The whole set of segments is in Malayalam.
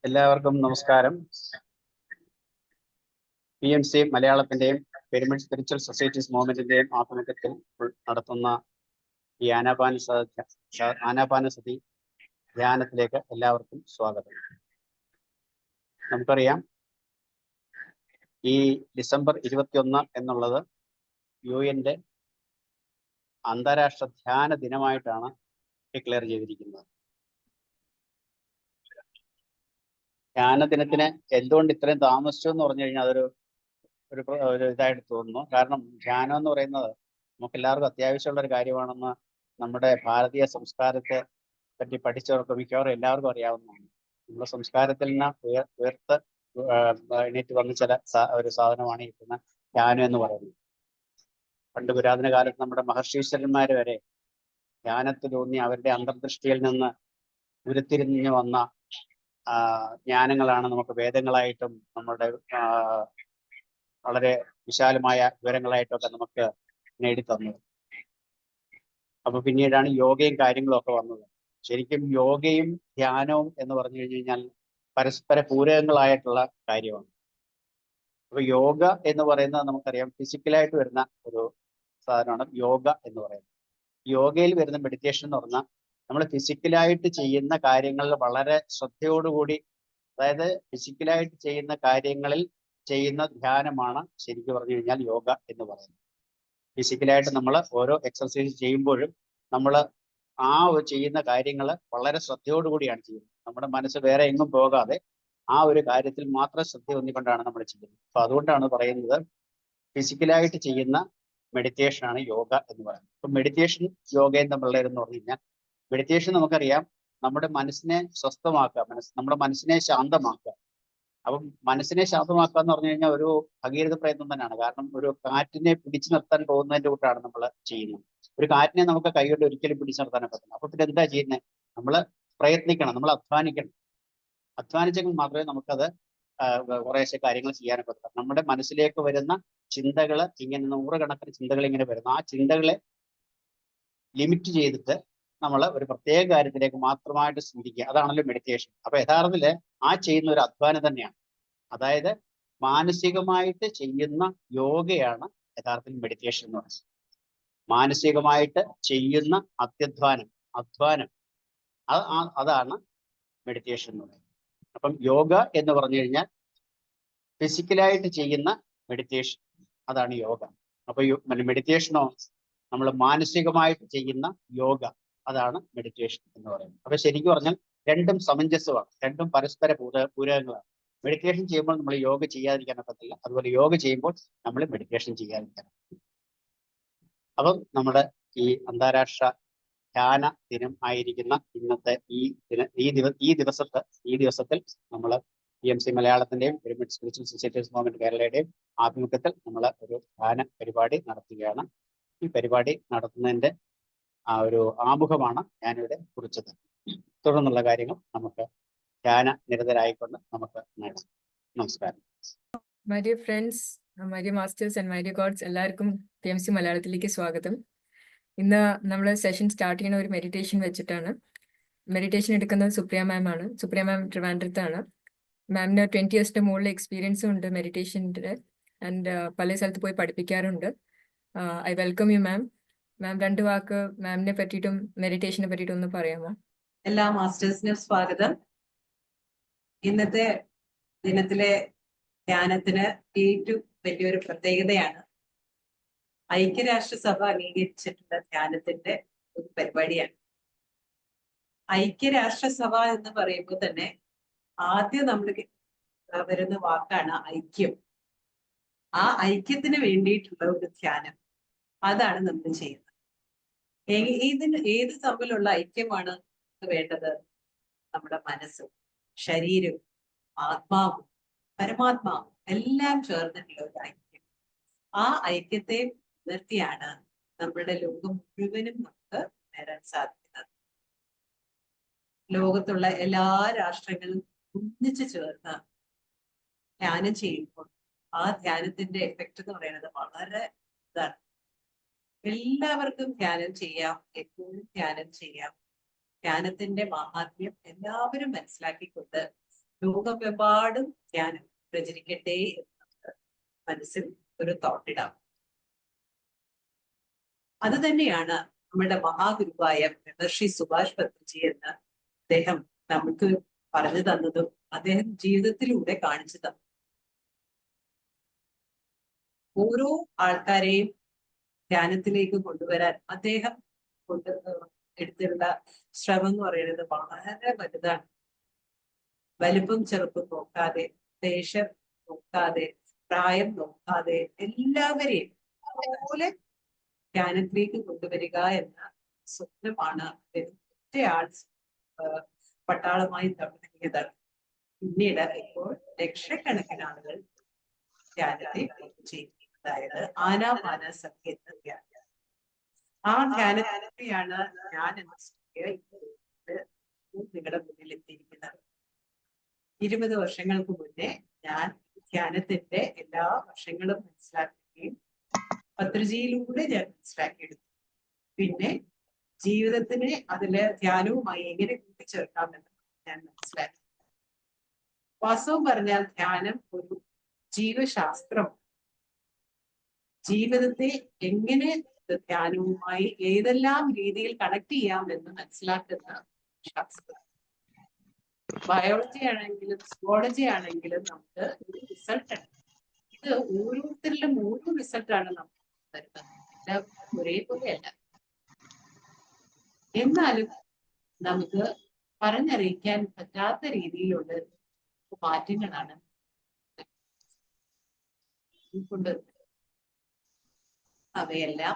എല്ലാവർക്കും നമസ്കാരം. PMC മലയാളത്തിന്റെയും പിരമിഡ് സ്പിരിച്വൽ സൊസൈറ്റീസ് മൂവ്മെന്റിന്റെയും ആഭിമുഖ്യത്തിൽ നടത്തുന്ന ഈ ആനാപാനസതി ധ്യാനത്തിലേക്ക് എല്ലാവർക്കും സ്വാഗതം. നമുക്കറിയാം, ഈ ഡിസംബർ 21 എന്നുള്ളത് UN-ന്റെ അന്താരാഷ്ട്ര ധ്യാന ദിനമായിട്ടാണ് ഡിക്ലെയർ ചെയ്തിരിക്കുന്നത്. ധ്യാന ദിനത്തിന് എന്തുകൊണ്ട് ഇത്രയും താമസിച്ചു എന്ന് പറഞ്ഞു കഴിഞ്ഞാൽ അതൊരു ഇതായിട്ട് തോന്നുന്നു. കാരണം ധ്യാനം എന്ന് പറയുന്നത് നമുക്ക് എല്ലാവർക്കും അത്യാവശ്യമുള്ള ഒരു കാര്യമാണെന്ന് നമ്മുടെ ഭാരതീയ സംസ്കാരത്തെ പറ്റി പഠിച്ചവർക്ക് മിക്കവാറും എല്ലാവർക്കും അറിയാവുന്നതാണ്. നമ്മുടെ സംസ്കാരത്തിൽ നിന്ന് ഉയർത്ത് എണീറ്റ് വന്ന ഒരു സാധനമാണ് ഇരിക്കുന്ന ധ്യാനം എന്ന് പറയുന്നത്. പണ്ട് പുരാതന കാലത്ത് നമ്മുടെ മഹർഷീശ്വരന്മാര് വരെ ധ്യാനത്തിലൂന്നി അവരുടെ അന്തർദൃഷ്ടിയിൽ നിന്ന് ഉരുത്തിരിഞ്ഞു വന്ന ജ്ഞാനങ്ങളാണ് നമുക്ക് വേദങ്ങളായിട്ടും നമ്മുടെ വളരെ വിശാലമായ വിവരങ്ങളായിട്ടൊക്കെ നമുക്ക് നേടിത്തന്നത്. അപ്പൊ പിന്നീടാണ് യോഗയും കാര്യങ്ങളും ഒക്കെ വന്നത്. ശരിക്കും യോഗയും ധ്യാനവും എന്ന് പറഞ്ഞു കഴിഞ്ഞാൽ പരസ്പര പൂരകങ്ങളായിട്ടുള്ള കാര്യമാണ്. അപ്പൊ യോഗ എന്ന് പറയുന്നത് നമുക്കറിയാം ഫിസിക്കലായിട്ട് വരുന്ന ഒരു സാധനമാണ് യോഗ എന്ന് പറയുന്നത്. യോഗയിൽ വരുന്ന മെഡിറ്റേഷൻ എന്ന് പറഞ്ഞാൽ നമ്മൾ ഫിസിക്കലായിട്ട് ചെയ്യുന്ന കാര്യങ്ങളിൽ വളരെ ശ്രദ്ധയോടുകൂടി, അതായത് ഫിസിക്കലായിട്ട് ചെയ്യുന്ന കാര്യങ്ങളിൽ ചെയ്യുന്ന ധ്യാനമാണ് ശരിക്കും പറഞ്ഞു കഴിഞ്ഞാൽ യോഗ എന്ന് പറയുന്നത്. ഫിസിക്കലായിട്ട് നമ്മൾ ഓരോ എക്സർസൈസ് ചെയ്യുമ്പോഴും നമ്മൾ ആ ചെയ്യുന്ന കാര്യങ്ങൾ വളരെ ശ്രദ്ധയോടുകൂടിയാണ് ചെയ്യുന്നത്. നമ്മുടെ മനസ്സ് വേറെ എങ്ങും പോകാതെ ആ ഒരു കാര്യത്തിൽ മാത്രം ശ്രദ്ധ ഒന്നിക്കൊണ്ടാണ് നമ്മൾ ചെയ്യുന്നത്. അപ്പൊ അതുകൊണ്ടാണ് പറയുന്നത് ഫിസിക്കലായിട്ട് ചെയ്യുന്ന മെഡിറ്റേഷൻ ആണ് യോഗ എന്ന് പറയുന്നത്. അപ്പൊ മെഡിറ്റേഷൻ യോഗയും തമ്മിലുള്ളതെന്ന് പറഞ്ഞു കഴിഞ്ഞാൽ, മെഡിറ്റേഷൻ നമുക്കറിയാം നമ്മുടെ മനസ്സിനെ സ്വസ്ഥമാക്കുക, നമ്മുടെ മനസ്സിനെ ശാന്തമാക്കുക. അപ്പം മനസ്സിനെ ശാന്തമാക്കുക എന്ന് പറഞ്ഞു കഴിഞ്ഞാൽ ഒരു ഭഗീരഥ പ്രയത്നം തന്നെയാണ്. കാരണം ഒരു കാറ്റിനെ പിടിച്ചു നിർത്താൻ പോകുന്നതിന്റെ കൂട്ടാണ് നമ്മൾ ചെയ്യുന്നത്. ഒരു കാറ്റിനെ നമുക്ക് കൈകൊണ്ട് ഒരിക്കലും പിടിച്ചു നിർത്താൻ പറ്റില്ല. അപ്പൊ പിന്നെ എന്താ ചെയ്യുന്നത്? നമ്മൾ പ്രയത്നിക്കണം, നമ്മൾ അധ്വാനിക്കണം. അധ്വാനിച്ചെങ്കിൽ മാത്രമേ നമുക്കത് കുറേശ്ശെ കാര്യങ്ങൾ ചെയ്യാനൊക്കെ പറ്റും. നമ്മുടെ മനസ്സിലേക്ക് വരുന്ന ചിന്തകൾ, ഇങ്ങനെ നൂറുകണക്കിന് ചിന്തകൾ ഇങ്ങനെ വരുന്നു. ആ ചിന്തകളെ ലിമിറ്റ് ചെയ്തിട്ട് നമ്മൾ ഒരു പ്രത്യേക കാര്യത്തിലേക്ക് മാത്രമായിട്ട് ചിന്തിക്കുക. അതാണല്ലോ മെഡിറ്റേഷൻ. അപ്പൊ യഥാർത്ഥത്തില് ആ ചെയ്യുന്ന ഒരു അധ്വാനം തന്നെയാണ്. അതായത് മാനസികമായിട്ട് ചെയ്യുന്ന യോഗയാണ് യഥാർത്ഥത്തിൽ മെഡിറ്റേഷൻ എന്ന് പറയുന്നത്. മാനസികമായിട്ട് ചെയ്യുന്ന അധ്വാനം അതാണ് മെഡിറ്റേഷൻ എന്ന് പറയുന്നത്. അപ്പം യോഗ എന്ന് പറഞ്ഞു കഴിഞ്ഞാൽ ഫിസിക്കലായിട്ട് ചെയ്യുന്ന മെഡിറ്റേഷൻ, അതാണ് യോഗ. അപ്പൊ മെഡിറ്റേഷനോ നമ്മൾ മാനസികമായിട്ട് ചെയ്യുന്ന യോഗ, അതാണ് മെഡിറ്റേഷൻ എന്ന് പറയുന്നത്. അപ്പൊ ശരിക്കും പറഞ്ഞാൽ രണ്ടും സമഞ്ജസമാണ്, രണ്ടും പരസ്പര പൂരകങ്ങളാണ്. മെഡിറ്റേഷൻ ചെയ്യുമ്പോൾ നമ്മൾ യോഗ ചെയ്യാതിരിക്കാൻ പറ്റില്ല, അതുപോലെ യോഗ ചെയ്യുമ്പോൾ നമ്മൾ മെഡിറ്റേഷൻ ചെയ്യാതിരിക്കാൻ. അപ്പം നമ്മുടെ ഈ അന്താരാഷ്ട്ര ധ്യാന ദിനം ആയിരിക്കുന്ന ഇന്നത്തെ ഈ ദിവസത്തിൽ നമ്മൾ PMC മലയാളത്തിന്റെയും പിരമിഡ് സ്പിരിച്വൽ സൊസൈറ്റീസ് മൂവ്മെന്റ് കേരളയുടെയും ആഭിമുഖ്യത്തിൽ നമ്മൾ ഒരു ധ്യാന പരിപാടി നടത്തുകയാണ്. ഈ പരിപാടി നടത്തുന്നതിന്റെ ഒരു ആമുഖമാണ് ഞാനിവിടെ കുറിച്ചത്. തുടർന്നുള്ള കാര്യങ്ങൾ നമുക്ക് ധ്യാന നിരതരായിക്കൊണ്ട് നമുക്ക് നേടാം. നമസ്കാരം. My dear friends, my dear masters and my dear gods, എല്ലാവർക്കും PMC മലയാളത്തിലേക്ക് സ്വാഗതം. ഇന്ന് നമ്മൾ സെഷൻ സ്റ്റാർട്ട് ചെയ്യുന്ന ഒരു മെഡിറ്റേഷൻ വെച്ചിട്ടാണ്. മെഡിറ്റേഷൻ എടുക്കുന്നത് സുപ്രിയ മാം ആണ്. സുപ്രിയ മാം ട്രിവാൻഡ്രത്താണ്. മാമിന് 20 years മുകളിൽ എക്സ്പീരിയൻസും ഉണ്ട് മെഡിറ്റേഷൻ്റെ, ആൻഡ് പല സ്ഥലത്ത് പോയി പഠിപ്പിക്കാറുണ്ട്. I welcome you ma'am. Ma'am 2 വാക്ക് മാമിനെ പറ്റിയിട്ടും മെഡിറ്റേഷനെ പറ്റിയിട്ടും ഒന്ന് പറയാമോ? എല്ലാ മാസ്റ്റേഴ്സിനും സ്വാഗതം. ഇന്നത്തെ ദിനത്തിലെ ധ്യാനത്തിന് ഏറ്റവും വലിയൊരു പ്രത്യേകതയാണ് ഐക്യരാഷ്ട്രസഭ അംഗീകരിച്ചിട്ടുള്ള ധ്യാനത്തിന്റെ ഒരു പരിപാടിയാണ്. ഐക്യരാഷ്ട്രസഭ എന്ന് പറയുമ്പോൾ തന്നെ ആദ്യം നമ്മൾ വരുന്ന വാക്കാണ് ഐക്യം. ആ ഐക്യത്തിന് വേണ്ടിയിട്ടുള്ള ഒരു ധ്യാനം, അതാണ് നമ്മൾ ചെയ്യുന്നത്. ഏത് തമ്മിലുള്ള ഐക്യമാണ് വേണ്ടത്? നമ്മുടെ മനസ്സും ശരീരവും ആത്മാവും പരമാത്മാവും എല്ലാം ചേർന്നിട്ടുള്ള ഒരു ഐക്യം. ആ ഐക്യത്തെ നിർത്തിയാണ് നമ്മളുടെ ലോകം മുഴുവനും നമുക്ക് നേടാൻ സാധിക്കുന്നത്. ലോകത്തുള്ള എല്ലാ രാഷ്ട്രങ്ങളും ഒന്നിച്ചു ചേർന്ന് ധ്യാനം ചെയ്യുമ്പോൾ ആ ധ്യാനത്തിന്റെ എഫക്റ്റ് എന്ന് പറയുന്നത് വളരെ ഇതാണ്. എല്ലാവർക്കും ധ്യാനം ചെയ്യാം, എപ്പോഴും ധ്യാനം ചെയ്യാം. ധ്യാനത്തിന്റെ മഹാത്മ്യം എല്ലാവരും മനസ്സിലാക്കിക്കൊണ്ട് ലോകമെമ്പാടും ധ്യാനം പ്രചരിക്കട്ടെ എന്ന് മനസ്സിൽ ഒരു തോട്ടിടാം. അത് തന്നെയാണ് നമ്മുടെ മഹാഗുരുവായ മഹർഷി സുഭാഷ് പത്രിജി എന്ന് അദ്ദേഹം നമുക്ക് പറഞ്ഞു തന്നതും അദ്ദേഹം ജീവിതത്തിലൂടെ കാണിച്ചു തന്നു. ഓരോ ആൾക്കാരെയും ധ്യാനത്തിലേക്ക് കൊണ്ടുവരാൻ അദ്ദേഹം എടുത്തിട്ടുള്ള ശ്രമം എന്ന് പറയുന്നത് വളരെ വലുതാണ്. വലുപ്പം ചെറുപ്പം നോക്കാതെ, ദേശം നോക്കാതെ, പ്രായം നോക്കാതെ എല്ലാവരെയും അതുപോലെ ധ്യാനത്തിലേക്ക് കൊണ്ടുവരിക എന്ന സ്വപ്നമാണ് ഒറ്റയാൾ പട്ടാളമായി തുടങ്ങിയത്. പിന്നീട് ഇപ്പോൾ ലക്ഷക്കണക്കിന് ആളുകൾ ധ്യാനത്തെ ചെയ്യുന്നു. അതായത് ആനാപാനസതി എന്ന ധ്യാനം. ആ ധ്യാനത്തെയാണ് ഞാൻ എന്ന നിങ്ങളുടെ മുന്നിൽ എത്തിയിരിക്കുന്നത്. 20 വർഷങ്ങൾക്ക് മുന്നേ ഞാൻ ധ്യാനത്തിന്റെ എല്ലാ വശങ്ങളും മനസ്സിലാക്കുകയും പത്രിജിയിലൂടെ ഞാൻ മനസ്സിലാക്കിയെടുത്തു. പിന്നെ ജീവിതത്തിനെ അതില് ധ്യാനവുമായി എങ്ങനെ കൂട്ടിച്ചേർക്കാമെന്ന് ഞാൻ മനസ്സിലാക്കി. വാസ്തവം പറഞ്ഞാൽ ധ്യാനം ഒരു ജീവശാസ്ത്രം. ജീവിതത്തെ എങ്ങനെ ധ്യാനവുമായി ഏതെല്ലാം രീതിയിൽ കണക്ട് ചെയ്യാമെന്ന് മനസ്സിലാക്കുന്ന ശാസ്ത്രം. ബയോളജി ആണെങ്കിലും സുവോളജി ആണെങ്കിലും നമുക്ക് ഒരു റിസൾട്ട് ഉണ്ട്. ഇത് ഓരോരുത്തരിലും ഓരോ റിസൾട്ടാണ് നമുക്ക് തരുന്നത്. എല്ലാം ഒരേപോലെയല്ല. എന്നാലും നമുക്ക് പറഞ്ഞറിയിക്കാൻ പറ്റാത്ത രീതിയിലുള്ള മാറ്റങ്ങളാണ് കൊണ്ട് അവയെല്ലാം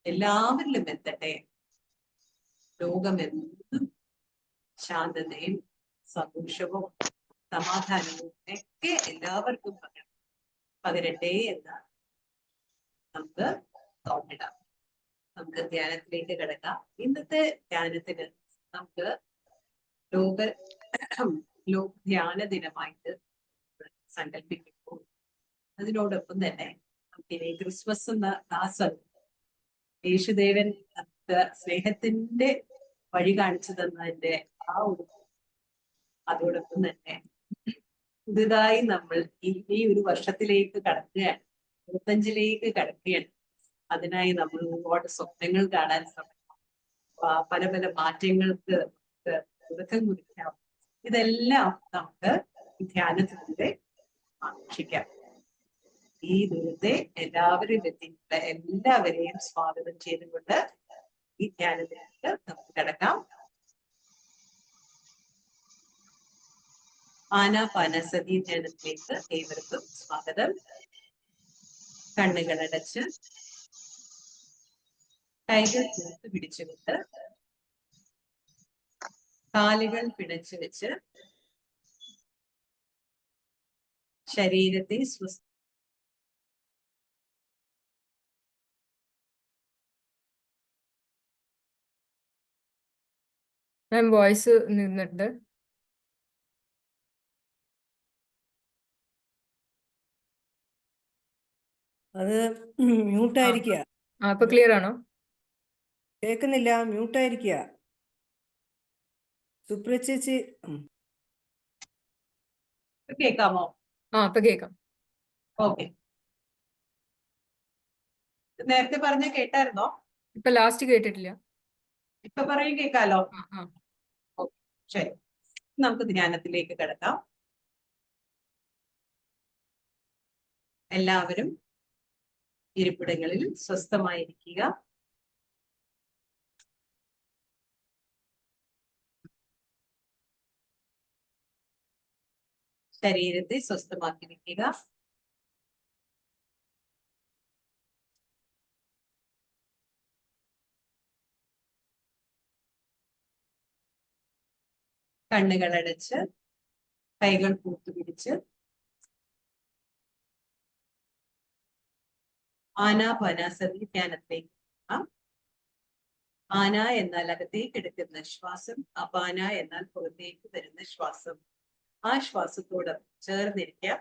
എല്ലാവരിലും എത്തട്ടെ. ലോകമെന്നും ശാന്തതയും സന്തോഷവും സമാധാനവും ഒക്കെ എല്ലാവർക്കും പകരട്ടെ എന്ന് നമുക്ക് തോന്നിടാം. നമുക്ക് ധ്യാനത്തിലേക്ക് കിടക്കാം. ഇന്നത്തെ ധ്യാനത്തിന് നമുക്ക് ലോക ധ്യാന ദിനമായിട്ട് സങ്കല്പിക്കുമ്പോൾ അതിനോടൊപ്പം തന്നെ നമുക്കിനി ക്രിസ്മസ് എന്ന ദാസം യേശുദേവൻ സ്നേഹത്തിന്റെ വഴി കാണിച്ചു തന്നതിന്റെ ആ ഒരു അതോടൊപ്പം തന്നെ പുതുതായി നമ്മൾ ഈ ഒരു വർഷത്തിലേക്ക് കടക്കുകയാണ്, 25ലേക്ക് കടക്കുകയാണ്. അതിനായി നമ്മൾ ഒരുപാട് സ്വപ്നങ്ങൾ കാണാൻ ശ്രമിക്കാം. പല പല മാറ്റങ്ങൾക്ക് തുടക്കം കുറിക്കാം. ഇതെല്ലാം നമുക്ക് ധ്യാനത്തിലൂടെ ആഘോഷിക്കാം. ഈ ദൂരത്തെ എല്ലാവരും എത്തിയിട്ടുള്ള എല്ലാവരെയും സ്വാഗതം ചെയ്തുകൊണ്ട് ഈ ധ്യാനത്തിലേക്ക് നമുക്ക് കിടക്കാം. ആനാപാനസതി ധ്യാനത്തിലേക്ക് ഏവർക്കും സ്വാഗതം. കണ്ണുകളടച്ച് കൈകൾ കൂട്ട് പിടിച്ചുകൊണ്ട് കാലുകൾ പിണച്ചു വെച്ച് ശരീരത്തെ സ്വസ്ഥ മാം വോയിസ് നിന്നിട്ട് അത് മ്യൂട്ടായിരിക്കുക. ഇപ്പൊ ക്ലിയർ ആണോ? കേൾക്കുന്നില്ല, മ്യൂട്ടായിരിക്കുക. സുപ്രിയ ചേച്ചി കേൾക്കാമോ? ഇപ്പൊ കേൾക്കാം. ഓക്കെ. നേരത്തെ പറഞ്ഞ കേട്ടായിരുന്നോ? ഇപ്പൊ ലാസ്റ്റ് കേട്ടിട്ടില്ല. ഇപ്പൊ പറയും കേൾക്കാലോ? ആ. ശരി, നമുക്ക് ധ്യാനത്തിലേക്ക് കിടക്കാം. എല്ലാവരും ഇരിപ്പിടങ്ങളിൽ സ്വസ്ഥമായിരിക്കുക. ശരീരത്തെ സ്വസ്ഥമാക്കി വെക്കുക. കണ്ണുകളടച്ച് കൈകൾ കൂട്ടുപിടിച്ച് ആനാപാനസതി ധ്യാനത്തിലേക്ക് പോകാം. ആന എന്നാൽ അകത്തേക്ക് എടുക്കുന്ന ശ്വാസം, അപാന എന്നാൽ പുറത്തേക്ക് വരുന്ന ശ്വാസം. ആ ശ്വാസത്തോട് ചേർന്നിരിക്കാം.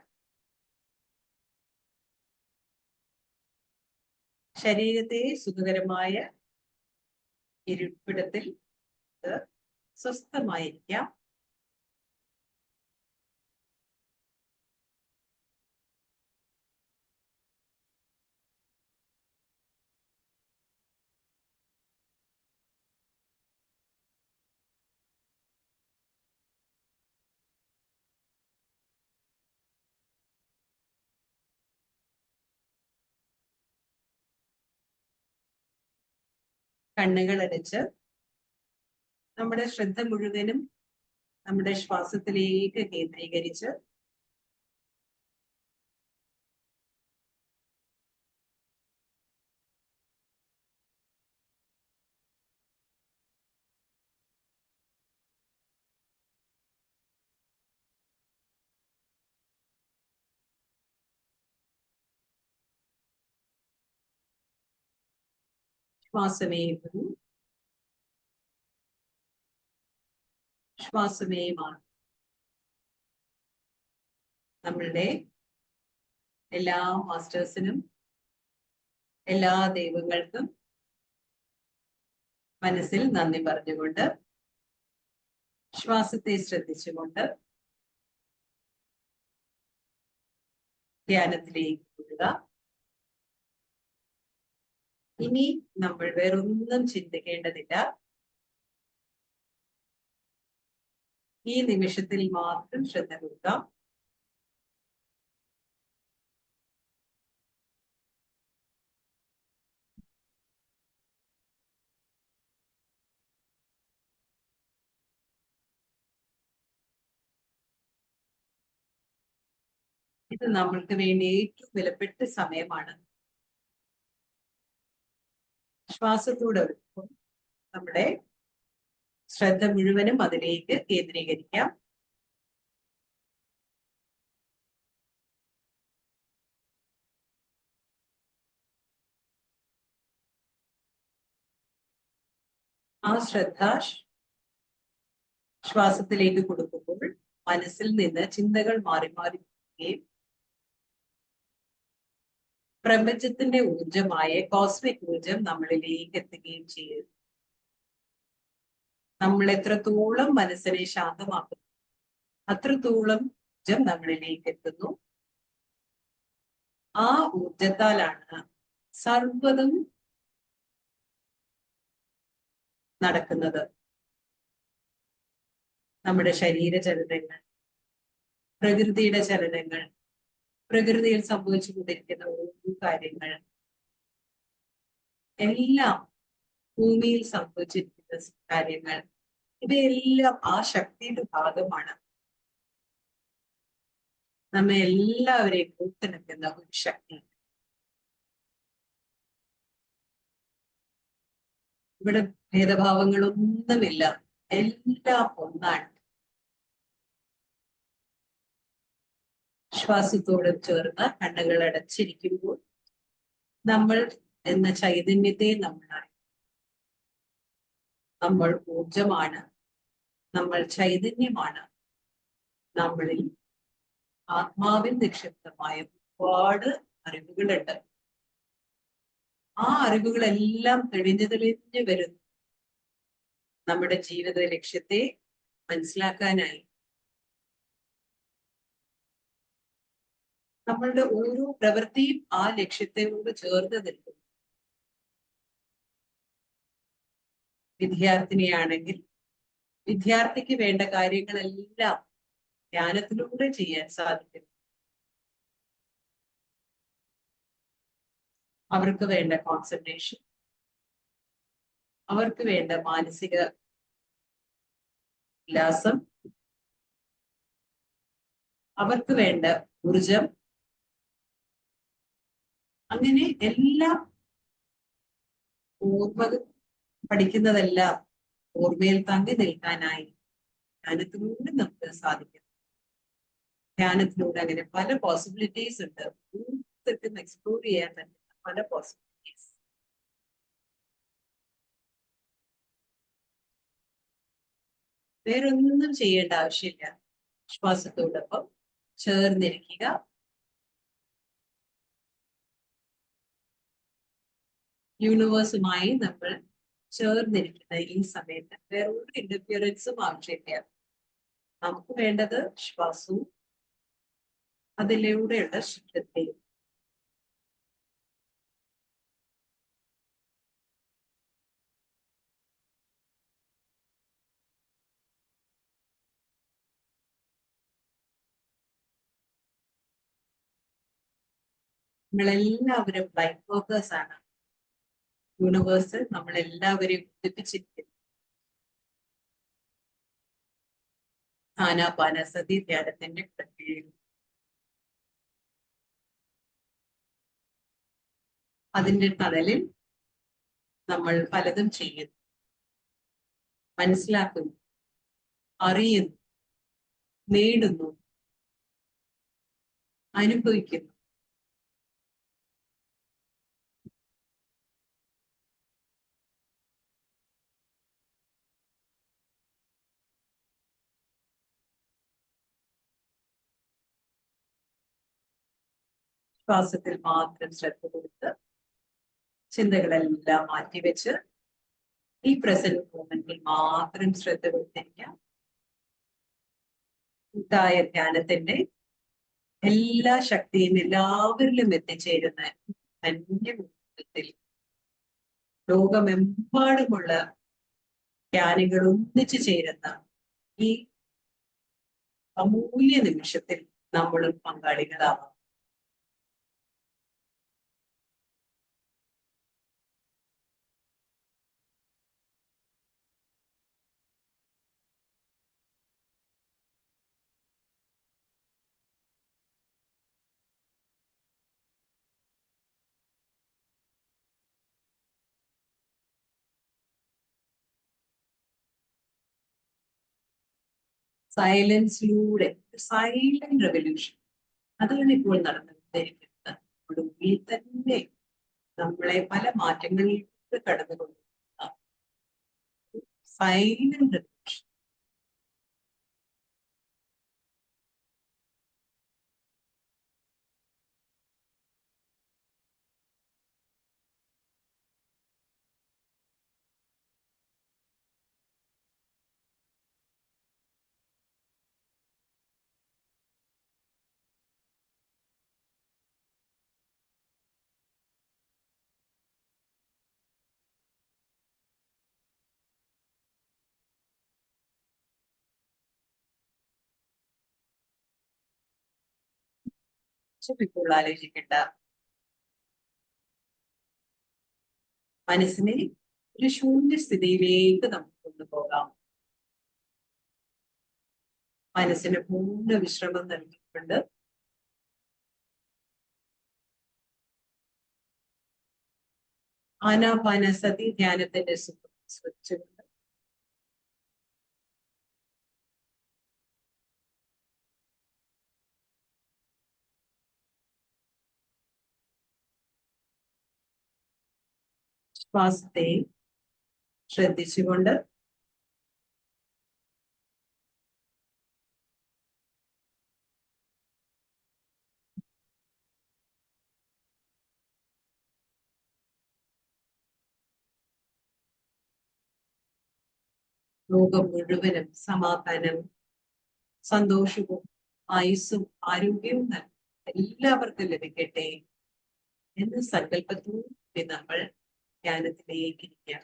ശരീരത്തെ സുഖകരമായ ഇരിപ്പിടത്തിൽ സ്വസ്ഥമായിരിക്കാം. കണ്ണുകൾ അടച്ച് നമ്മുടെ ശ്രദ്ധ മുഴുവനും നമ്മുടെ ശ്വാസത്തിലേക്ക് കേന്ദ്രീകരിച്ച് ശ്വാസമേയും ശ്വാസമേയുമാണ് നമ്മളുടെ എല്ലാ മാസ്റ്റേഴ്സിനും എല്ലാ ദൈവങ്ങൾക്കും മനസ്സിൽ നന്ദി പറഞ്ഞുകൊണ്ട് ശ്വാസത്തെ ശ്രദ്ധിച്ചുകൊണ്ട് ധ്യാനത്തിലേക്ക് പോവുക. ഇനി നമ്മൾ വേറൊന്നും ചിന്തിക്കേണ്ടതില്ല. ഈ നിമിഷത്തിൽ മാത്രം ശ്രദ്ധ കൊടുക്കാം. ഇത് നമ്മൾക്ക് വേണ്ടി ഏറ്റവും വിലപ്പെട്ട സമയമാണ്. ശ്വാസത്തോടെ നമ്മുടെ ശ്രദ്ധ മുഴുവനും അതിലേക്ക് കേന്ദ്രീകരിക്കാം. ആ ശ്രദ്ധ ശ്വാസത്തിലേക്ക് കൊടുക്കുമ്പോൾ മനസ്സിൽ നിന്ന് ചിന്തകൾ മാറി മാറി പോവുകയും പ്രപഞ്ചത്തിന്റെ ഊർജമായ കോസ്മിക് ഊർജം നമ്മളിലേക്ക് എത്തുകയും ചെയ്യുന്നു. നമ്മൾ എത്രത്തോളം മനസ്സിനെ ശാന്തമാക്കുന്നു അത്രത്തോളം ഊർജം നമ്മളിലേക്ക് എത്തുന്നു. ആ ഊർജത്താലാണ് സർവ്വതും നടക്കുന്നത്. നമ്മുടെ ശരീര ചലനങ്ങൾ, പ്രകൃതിയുടെ ചലനങ്ങൾ, പ്രകൃതിയിൽ സംഭവിച്ചുകൊണ്ടിരിക്കുന്ന ഓരോ കാര്യങ്ങൾ എല്ലാം, ഭൂമിയിൽ സംഭവിച്ചിരിക്കുന്ന കാര്യങ്ങൾ, ഇവയെല്ലാം ആ ശക്തിയുടെ ഭാഗമാണ്. നമ്മെ എല്ലാവരെയും കൂട്ടിനിൽക്കുന്ന ഒരു ശക്തി. ഇവിടെ ഭേദഭാവങ്ങളൊന്നുമില്ല, എല്ലാം ഒന്നാണ്. ശ്വാസത്തോട് ചേർന്ന് കണ്ണുകൾ അടച്ചിരിക്കുമ്പോൾ നമ്മൾ എന്ന ചൈതന്യത്തെ നമ്മൾ അറിയും. നമ്മൾ ഊർജമാണ്, നമ്മൾ ചൈതന്യമാണ്. നമ്മളിൽ ആത്മാവിൽ നിക്ഷിപ്തമായ ഒരുപാട് അറിവുകളുണ്ട്. ആ അറിവുകളെല്ലാം തെളിഞ്ഞു തെളിഞ്ഞു വരുന്നു നമ്മുടെ ജീവിത ലക്ഷ്യത്തെ മനസ്സിലാക്കാനായി. നമ്മളുടെ ഓരോ പ്രവൃത്തിയും ആ ലക്ഷ്യത്തോട് ചേർന്ന് നിൽക്കും. വിദ്യാർത്ഥിനിയാണെങ്കിൽ വിദ്യാർത്ഥിക്ക് വേണ്ട കാര്യങ്ങളെല്ലാം ധ്യാനത്തിലൂടെ ചെയ്യാൻ സാധിക്കും. അവർക്ക് വേണ്ട കോൺസെൻട്രേഷൻ, അവർക്ക് വേണ്ട മാനസിക ഉല്ലാസം, അവർക്ക് വേണ്ട ഊർജം, അങ്ങനെ എല്ലാം പഠിക്കുന്നതെല്ലാം ഓർമ്മയിൽ തങ്ങി നിൽക്കാനായി ധ്യാനത്തിലൂടെ നമുക്ക് സാധിക്കും. ധ്യാനത്തിലൂടെ അങ്ങനെ പല പോസിബിലിറ്റീസ് ഉണ്ട്. എക്സ്പ്ലോർ ചെയ്യാൻ പറ്റുന്ന പല പോസിബിലിറ്റീസ്. വേറൊന്നും ചെയ്യേണ്ട ആവശ്യമില്ല. ശ്വാസത്തോടൊപ്പം ചേർന്നിരിക്കുക. യൂണിവേഴ്സുമായി നമ്മൾ ചേർന്നിരിക്കുന്ന ഈ സമയത്ത് വേറെ ഒരു ഇന്റർഫിയറൻസും ആവശ്യമില്ല. നമുക്ക് വേണ്ടത് ശ്വാസവും അതിലൂടെയുള്ള ശ്രദ്ധയും. നമ്മളെല്ലാവരും ലൈറ്റ് വർക്കേഴ്സ് ആണ്. യൂണിവേഴ്സ് നമ്മളെല്ലാവരെയും ഉദിപ്പിച്ചിരിക്കുന്നു. ആനാപാനസതി ധ്യാനത്തിന്റെ പ്രക്രിയയിൽ അതിന്റെ തണലിൽ നമ്മൾ പലതും ചെയ്യുന്നു, മനസ്സിലാക്കുന്നു, അറിയുന്നു, നേടുന്നു, അനുഭവിക്കുന്നു. ശ്വാസത്തിൽ മാത്രം ശ്രദ്ധ കൊടുത്ത് ചിന്തകളെല്ലാം മാറ്റിവെച്ച് ഈ പ്രസന്റ് മൂമെന്റിൽ മാത്രം ശ്രദ്ധ കൊടുത്തിരിക്കാം. കൂട്ടായ ധ്യാനത്തിന്റെ എല്ലാ ശക്തിയും എല്ലാവരിലും എത്തിച്ചേരുന്ന ധന്യമുഹൂർത്തത്തിൽ ലോകമെമ്പാടുമുള്ള ജ്ഞാനികൾ ഒന്നിച്ചു ചേരുന്ന ഈ അമൂല്യ നിമിഷത്തിൽ നമ്മളും പങ്കാളികളാവാം. സൈലൻസിലൂടെ സൈലന്റ് റെവല്യൂഷൻ അതാണ് ഇപ്പോൾ നടന്നുകൊണ്ടിരിക്കുന്നത്. നമ്മുടെ ഉള്ളിൽ തന്നെ നമ്മളെ പല മാറ്റങ്ങളിലേക്ക് കടന്നുകൊണ്ടിരിക്കുന്ന സൈലന്റ് റെവല്യൂഷൻ. ഇപ്പോൾ ആലോചിക്കേണ്ട മനസ്സിനെ ഒരു ശൂന്യ സ്ഥിതിയിലേക്ക് നമുക്ക് കൊണ്ടുപോകാം. മനസ്സിന് പൂർണ്ണ വിശ്രമം നൽകിക്കൊണ്ട് ആനാപാനസതി ധ്യാനത്തിന്റെ സ്വിച്ചുകൊണ്ട് ശ്വാസത്തെ ശ്രദ്ധിച്ചുകൊണ്ട് ലോകം മുഴുവനും സമാധാനം, സന്തോഷവും ആയുസ്സും ആരോഗ്യവും എല്ലാവർക്കും ലഭിക്കട്ടെ എന്ന സങ്കല്പത്തോടെ നമ്മൾ ധ്യാനത്തിലേക്ക് ഇരിക്കാം.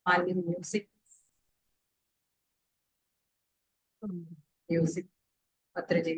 ആദ്യം മ്യൂസിക് മ്യൂസിക് പത്രജി.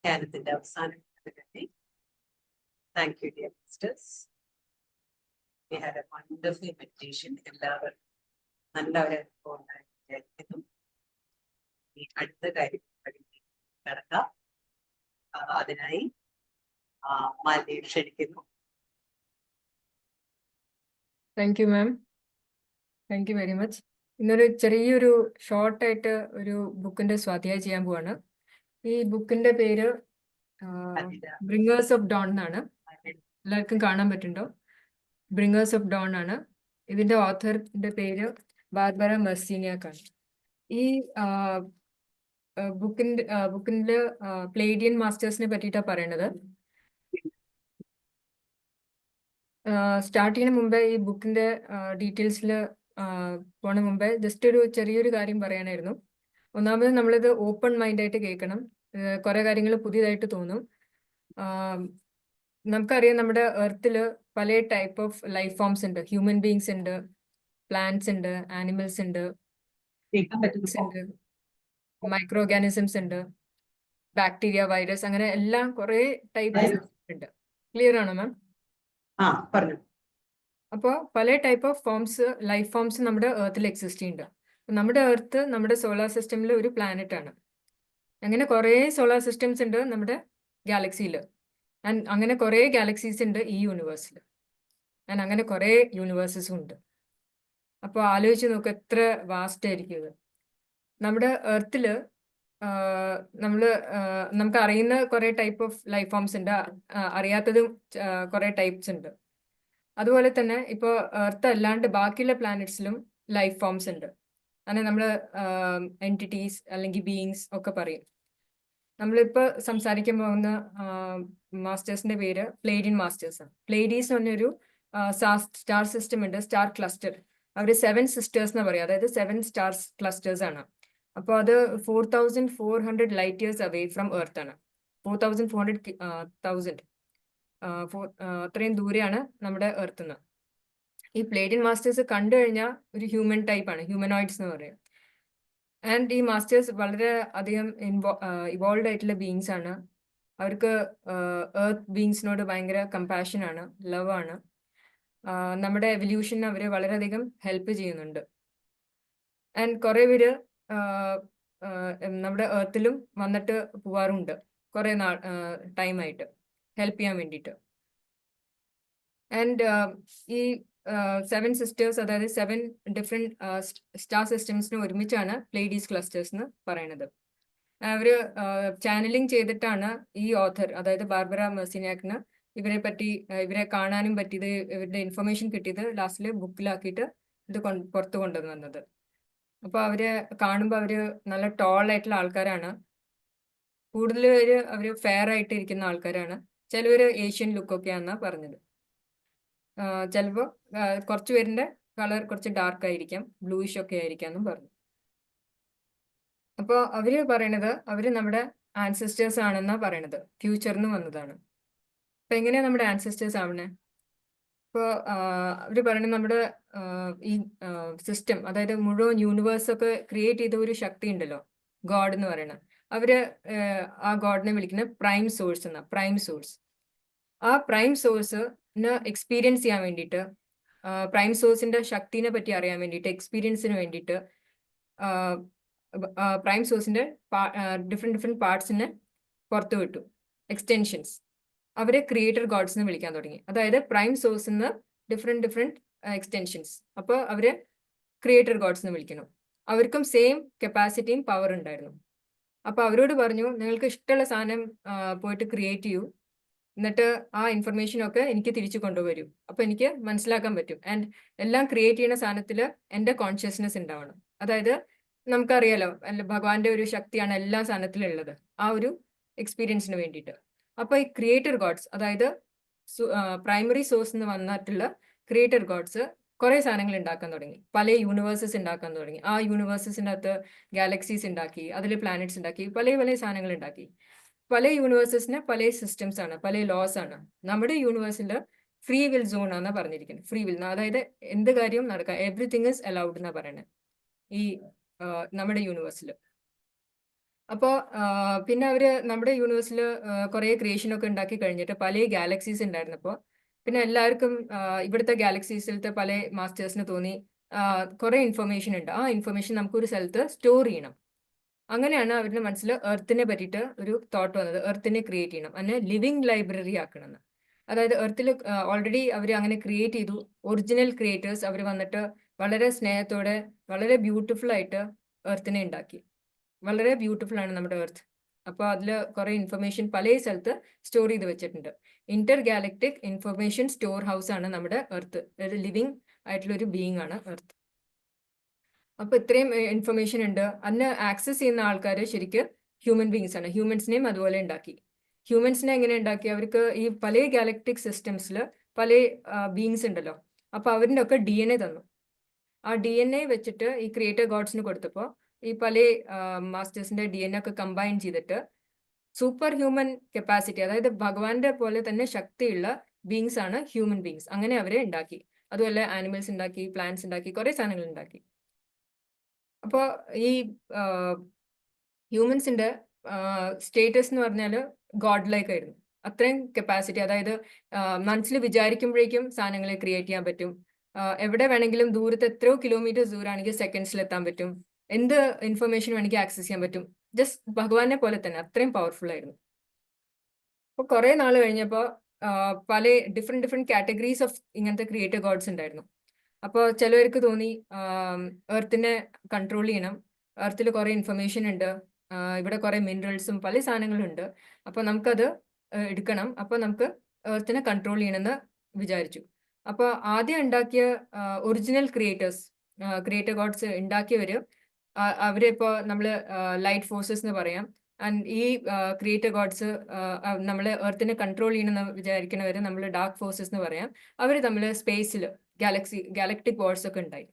ധ്യാനത്തിന്റെ അവസാനം തന്നെ. Thank you dear sisters. We had a wonderful meditation. എല്ലാവരും നല്ല ഒരു അനുഭവം ഉണ്ടായെന്ന് വിചാരിക്കുന്നു. ഈ അടുത്ത കാര്യം കിടക്കാം. അതിനായി മാലിന്യം ക്ഷണിക്കുന്നു. Thank you ma'am, thank you very much. ഇന്നൊരു ചെറിയൊരു ഷോർട്ടായിട്ട് ഒരു ബുക്കിന്റെ സ്വാധ്യായം ചെയ്യാൻ പോവാണ്. ഈ ബുക്കിന്റെ പേര് ബ്രിങ്ങേഴ്സ് ഓഫ് ഡോൺ എന്നാണ്. എല്ലാവർക്കും കാണാൻ പറ്റുന്നുണ്ടോ? ബ്രിങ്ങേഴ്സ് ഓഫ് ഡോൺ ആണ്. ഇതിന്റെ ഓഥറിന്റെ പേര് ബാർബറ മെർസീനിയാക്ക് ആണ്. ഈ ബുക്കിന്റെ പ്ലേഡിയൻ മാസ്റ്റേഴ്സിനെ പറ്റിയിട്ടാണ് പറയണത്. സ്റ്റാർട്ട് ചെയ്യുന്ന മുമ്പേ ഈ ബുക്കിന്റെ ഡീറ്റെയിൽസിൽ പോണ മുമ്പേ ജസ്റ്റ് ഒരു ചെറിയൊരു കാര്യം പറയാനായിരുന്നു. ഒന്നാമത് നമ്മളിത് ഓപ്പൺ മൈൻഡായിട്ട് കേൾക്കണം. കുറെ കാര്യങ്ങൾ പുതിയതായിട്ട് തോന്നും. നമുക്കറിയാം നമ്മുടെ എർത്തിൽ പല ടൈപ്പ് ഓഫ് ലൈഫ് ഫോംസ് ഉണ്ട്. ഹ്യൂമൻ ബീങ്സ് ഉണ്ട്, പ്ലാന്റ്സ് ഉണ്ട്, ആനിമൽസ് ഉണ്ട്, മൈക്രോ ഓർഗാനിസംസ് ഉണ്ട്, ബാക്ടീരിയ, വൈറസ്, അങ്ങനെ എല്ലാം കുറെ ടൈപ്പ് ഉണ്ട്. ക്ലിയർ ആണോ മാം? പറഞ്ഞു. അപ്പോൾ പല type of forms, life forms നമ്മുടെ എർത്തിൽ എക്സിസ്റ്റ് ചെയ്യുന്നുണ്ട്. നമ്മുടെ എർത്ത് നമ്മുടെ സോളാർ സിസ്റ്റമിൽ ഒരു പ്ലാനറ്റ് ആണ്. അങ്ങനെ കുറേ സോളാർ സിസ്റ്റംസ് ഉണ്ട് നമ്മുടെ ഗാലക്സിയിൽ. ആൻഡ് അങ്ങനെ കുറേ ഗാലക്സീസ് ഉണ്ട് ഈ യൂണിവേഴ്സിൽ. ആൻഡ് അങ്ങനെ കുറേ യൂണിവേഴ്സസും ഉണ്ട്. അപ്പോൾ ആലോചിച്ച് നോക്കുക എത്ര വാസ്റ്റ് ആയിരിക്കും ഇത്. നമ്മുടെ എർത്തിൽ നമുക്ക് അറിയുന്ന കുറേ ടൈപ്പ് ഓഫ് ലൈഫ് ഫോംസ് ഉണ്ട്, അറിയാത്തതും കുറേ ടൈപ്സ് ഉണ്ട്. അതുപോലെ തന്നെ ഇപ്പോൾ എർത്ത് അല്ലാണ്ട് ബാക്കിയുള്ള പ്ലാനറ്റ്സിലും ലൈഫ് ഫോംസ് ഉണ്ട്. അങ്ങനെ നമ്മൾ എൻറ്റിറ്റീസ് അല്ലെങ്കിൽ ബീയിങ്സ് ഒക്കെ പറയും. നമ്മളിപ്പോൾ സംസാരിക്കാൻ പോകുന്ന മാസ്റ്റേഴ്സിന്റെ പേര് പ്ലേഡിയൻ മാസ്റ്റേഴ്സ് ആണ്. പ്ലേഡീസ് എന്ന് പറഞ്ഞൊരു സ്റ്റാർ സിസ്റ്റം ഉണ്ട്, സ്റ്റാർ ക്ലസ്റ്റർ. അവർ 7 സിസ്റ്റേഴ്സ് എന്ന് പറയും, അതായത് 7 സ്റ്റാർസ് ക്ലസ്റ്റേഴ്സ് ആണ്. അപ്പോൾ അത് 4400 light years away from earth ആണ്. 4400,000 അത്രയും ദൂരെയാണ് നമ്മുടെ എർത്ത് നിന്ന്. ഈ പ്ലേഡിയൻ മാസ്റ്റേഴ്സ് കണ്ടു കഴിഞ്ഞാൽ ഒരു ഹ്യൂമൻ ടൈപ്പ് ആണ്, ഹ്യൂമനോയിഡ്സ് എന്ന് പറയും. ആൻഡ് ഈ മാസ്റ്റേഴ്സ് വളരെ അധികം ഇവോൾവ് ആയിട്ടുള്ള ബീങ്സ് ആണ്. അവർക്ക് എർത്ത് ബീങ്സിനോട് ഭയങ്കര കമ്പാഷൻ ആണ്, ലവ് ആണ്. നമ്മുടെ എവല്യൂഷന് അവർ വളരെയധികം ഹെൽപ്പ് ചെയ്യുന്നുണ്ട്. ആൻഡ് കുറേ പേര് നമ്മുടെ എർത്തിലും വന്നിട്ട് പോവാറുണ്ട് കുറേ ടൈമായിട്ട് ഹെൽപ്പ് ചെയ്യാൻ വേണ്ടിയിട്ട്. ആൻഡ് ഈ 7 സിസ്റ്റേഴ്സ്, അതായത് 7 ഡിഫറെന്റ് സ്റ്റാർ സിസ്റ്റംസിന് ഒരുമിച്ചാണ് പ്ലേഡീസ് ക്ലസ്റ്റേഴ്സ് എന്ന് പറയുന്നത്. അവർ ചാനലിംഗ് ചെയ്തിട്ടാണ് ഈ ഓഥർ, അതായത് ബാർബറ മെർസീനിയാക്കിന് ഇവരെ കാണാനും പറ്റിയത്, ഇവരുടെ ഇൻഫർമേഷൻ കിട്ടിയത് ലാസ്റ്റിൽ ബുക്കിലാക്കിയിട്ട് ഇത് പുറത്തു കൊണ്ടുവന്നത്. അപ്പോൾ അവര് കാണുമ്പോൾ അവര് നല്ല ടോൾ ആയിട്ടുള്ള ആൾക്കാരാണ്. കൂടുതൽ പേര് അവർ ഫെയർ ആയിട്ട് ഇരിക്കുന്ന ആൾക്കാരാണ്. ചിലവർ ഏഷ്യൻ ലുക്കൊക്കെയാണെന്നാ പറഞ്ഞത്. ചിലപ്പോൾ കുറച്ച് പേരിന്റെ കളർ കുറച്ച് ഡാർക്ക് ആയിരിക്കാം, ബ്ലൂയിഷ് ഒക്കെ ആയിരിക്കാം എന്നും പറഞ്ഞു. അപ്പോൾ അവര് പറയണത് അവര് നമ്മുടെ ആൻസിസ്റ്റേഴ്സ് ആണെന്നാ പറയണത്, ഫ്യൂച്ചറിൽ നിന്ന് വന്നതാണ്. അപ്പൊ എങ്ങനെയാ നമ്മുടെ ആൻസിസ്റ്റേഴ്സ് ആവണേ? ഇപ്പോൾ അവര് പറയണത് നമ്മുടെ ഈ സിസ്റ്റം, അതായത് മുഴുവൻ യൂണിവേഴ്സ് ഒക്കെ ക്രിയേറ്റ് ചെയ്ത ഒരു ശക്തി ഉണ്ടല്ലോ, ഗോഡ് എന്ന് പറയണത്. അവര് ആ ഗോഡിനെ വിളിക്കുന്നത് പ്രൈം സോഴ്സ് എന്നാ. Prime source. ആ പ്രൈം സോഴ്സിന് എക്സ്പീരിയൻസ് ചെയ്യാൻ വേണ്ടിയിട്ട്, പ്രൈം സോഴ്സിന്റെ ശക്തിനെ പറ്റി അറിയാൻ വേണ്ടിയിട്ട്, എക്സ്പീരിയൻസിന് വേണ്ടിയിട്ട് പ്രൈം സോഴ്സിന്റെ ഡിഫറെന്റ് പാർട്സിനെ പുറത്തു വിട്ടു, എക്സ്റ്റെൻഷൻസ്. അവരെ ക്രിയേറ്റർ ഗോഡ്സ് എന്ന് വിളിക്കാൻ തുടങ്ങി. അതായത് പ്രൈം സോഴ്സിൽ നിന്ന് ഡിഫറെന്റ് എക്സ്റ്റെൻഷൻസ്. അപ്പോൾ അവരെ ക്രിയേറ്റർ ഗോഡ്സ് എന്ന് വിളിക്കുന്നു. അവർക്കും സെയിം കപ്പാസിറ്റിയും പവർ ഉണ്ടായിരുന്നു. അപ്പൊ അവരോട് പറഞ്ഞു, നിങ്ങൾക്ക് ഇഷ്ടമുള്ള സാധനം പോയിട്ട് ക്രിയേറ്റ് ചെയ്യൂ, എന്നിട്ട് ആ ഇൻഫർമേഷനൊക്കെ എനിക്ക് തിരിച്ചു കൊണ്ടുവരൂ. അപ്പൊ എനിക്ക് മനസ്സിലാക്കാൻ പറ്റും. ആൻഡ് എല്ലാം ക്രിയേറ്റ് ചെയ്യുന്ന സാധനത്തിൽ എൻ്റെ കോൺഷ്യസ്നെസ് ഉണ്ടാവണം. അതായത് നമുക്കറിയാലോ, ഭഗവാന്റെ ഒരു ശക്തിയാണ് എല്ലാ സാധനത്തിലും ഉള്ളത്, ആ ഒരു എക്സ്പീരിയൻസിന് വേണ്ടിയിട്ട്. അപ്പൊ ഈ ക്രിയേറ്റർ ഗോഡ്സ്, അതായത് പ്രൈമറി സോഴ്സ് എന്ന് വന്നിട്ടുള്ള ക്രിയേറ്റർ ഗോഡ്സ് കുറെ സാധനങ്ങൾ ഉണ്ടാക്കാൻ തുടങ്ങി, പല യൂണിവേഴ്സസ് ഉണ്ടാക്കാൻ തുടങ്ങി. ആ യൂണിവേഴ്സസിൻ്റെ അകത്ത് ഗാലക്സീസ് ഉണ്ടാക്കി, അതിൽ പ്ലാനറ്റ്സ് ഉണ്ടാക്കി, പല സാധനങ്ങൾ ഉണ്ടാക്കി. പല യൂണിവേഴ്സസിന് പല സിസ്റ്റംസ് ആണ്, പല ലോസ് ആണ്. നമ്മുടെ യൂണിവേഴ്സിൽ ഫ്രീ വിൽ സോൺ ആണ് പറഞ്ഞിരിക്കുന്നത്. ഫ്രീ വിൽ, അതായത് എന്ത് കാര്യവും നടക്കാം, എവറിത്തിങ് ഇസ് അലൗഡ് എന്നാ പറയണത് ഈ നമ്മുടെ യൂണിവേഴ്സിൽ. അപ്പോൾ പിന്നെ അവര് നമ്മുടെ യൂണിവേഴ്സിൽ കുറേ ക്രിയേഷൻ ഒക്കെ ഉണ്ടാക്കി കഴിഞ്ഞിട്ട് പല ഗാലക്സീസ് ഉണ്ടായിരുന്നപ്പോൾ പിന്നെ എല്ലാവർക്കും ഇവിടുത്തെ ഗാലക്സീസിലത്തെ പല മാസ്റ്റേഴ്സിന് തോന്നി കുറേ ഇൻഫർമേഷൻ ഉണ്ട്, ആ ഇൻഫർമേഷൻ നമുക്കൊരു സ്ഥലത്ത് സ്റ്റോർ ചെയ്യണം. അങ്ങനെയാണ് അവരുടെ മനസ്സിൽ എർത്തിനെ പറ്റിയിട്ട് ഒരു തോട്ട് വന്നത്, എർത്തിനെ ക്രിയേറ്റ് ചെയ്യണം, അതിനെ ലിവിങ് ലൈബ്രറി ആക്കണമെന്ന്. അതായത് എർത്തിൽ ഓൾറെഡി അവർ അങ്ങനെ ക്രിയേറ്റ് ചെയ്തു. ഒറിജിനൽ ക്രിയേറ്റേഴ്സ് അവർ വന്നിട്ട് വളരെ സ്നേഹത്തോടെ വളരെ ബ്യൂട്ടിഫുൾ ആയിട്ട് എർത്തിനെ ഉണ്ടാക്കി. വളരെ ബ്യൂട്ടിഫുൾ ആണ് നമ്മുടെ എർത്ത്. അപ്പോൾ അതിൽ കുറേ ഇൻഫർമേഷൻ പല സ്ഥലത്ത് സ്റ്റോർ ചെയ്ത് വെച്ചിട്ടുണ്ട്. Inter galactic information store house ആണ് നമ്മുടെ എർത്ത്. ഒരു ലിവിങ് ആയിട്ടുള്ള ഒരു ബീയിങ് ആണ് എർത്ത്. അപ്പൊ ഇത്രയും ഇൻഫർമേഷൻ ഉണ്ട്. അതിന് ആക്സസ് ചെയ്യുന്ന ആൾക്കാർ ശരിക്കും ഹ്യൂമൻ ബീങ്സ് ആണ്. ഹ്യൂമൻസിനെയും അതുപോലെ ഉണ്ടാക്കി. ഹ്യൂമൻസിനെ എങ്ങനെ ഉണ്ടാക്കി? അവർക്ക് ഈ പല ഗാലക്ടിക് സിസ്റ്റംസിൽ പല ബീങ്സ് ഉണ്ടല്ലോ, അപ്പൊ അവരുടെ ഒക്കെ DNA തന്നു. ആ DNA വെച്ചിട്ട് ഈ ക്രിയേറ്റർ ഗോഡ്സിന് കൊടുത്തപ്പോൾ ഈ പല മാസ്റ്റേഴ്സിന്റെ DNA ഒക്കെ കമ്പൈൻ ചെയ്തിട്ട് സൂപ്പർ ഹ്യൂമൻ കപ്പാസിറ്റി, അതായത് ഭഗവാന്റെ പോലെ തന്നെ ശക്തിയുള്ള ബീങ്സ് ആണ് ഹ്യൂമൻ ബീങ്സ്. അങ്ങനെ അവരെ ഉണ്ടാക്കി. അതുപോലെ ആനിമൽസ് ഉണ്ടാക്കി, പ്ലാന്റ്സ് ഉണ്ടാക്കി, കുറെ സാധനങ്ങൾ ഉണ്ടാക്കി. അപ്പോൾ ഈ ഹ്യൂമൻസിന്റെ സ്റ്റേറ്റസ് എന്ന് പറഞ്ഞാൽ ഗോഡ് ലൈക്ക് ആയിരുന്നു. അത്രയും കപ്പാസിറ്റി, അതായത് മനസ്സിൽ വിചാരിക്കുമ്പോഴേക്കും സാധനങ്ങളെ ക്രിയേറ്റ് ചെയ്യാൻ പറ്റും. എവിടെ വേണമെങ്കിലും ദൂരത്ത് എത്രയോ കിലോമീറ്റേഴ്സ് ദൂരാണെങ്കിൽ സെക്കൻഡ്സിൽ എത്താൻ പറ്റും. എന്ത് ഇൻഫർമേഷൻ വേണമെങ്കിൽ ആക്സസ് ചെയ്യാൻ പറ്റും. ജസ്റ്റ് ഭഗവാനെ പോലെ തന്നെ അത്രയും പവർഫുൾ ആയിരുന്നു. അപ്പോൾ കുറെ നാൾ കഴിഞ്ഞപ്പോൾ പല ഡിഫറെന്റ് കാറ്റഗറീസ് ഓഫ് ഇങ്ങനത്തെ ക്രിയേറ്റർ ഗോഡ്സ് ഉണ്ടായിരുന്നു. അപ്പോൾ ചിലവർക്ക് തോന്നി എർത്തിനെ കൺട്രോൾ ചെയ്യണം, എർത്തിൽ കുറെ ഇൻഫർമേഷൻ ഉണ്ട്, ഇവിടെ കുറെ മിനറൽസും പല സാധനങ്ങളും ഉണ്ട്, അപ്പോൾ നമുക്കത് എടുക്കണം, അപ്പോൾ നമുക്ക് എർത്തിനെ കൺട്രോൾ ചെയ്യണമെന്ന് വിചാരിച്ചു. അപ്പോൾ ആദ്യം ഉണ്ടാക്കിയ ഒറിജിനൽ ക്രിയേറ്റർ ഗോഡ്സ് ഉണ്ടാക്കിയവര് അവരിപ്പോൾ നമ്മൾ ലൈറ്റ് ഫോഴ്സസ് എന്ന് പറയാം. ആൻഡ് ഈ ക്രിയേറ്റർ ഗോഡ്സ് നമ്മൾ എർത്തിനെ കൺട്രോൾ ചെയ്യണമെന്ന് വിചാരിക്കുന്നവര് നമ്മൾ ഡാർക്ക് ഫോഴ്സസ് എന്ന് പറയാം. അവർ തമ്മിൽ സ്പേസിൽ ഗാലക്ടിക് വാർസ് ഒക്കെ ഉണ്ടായി.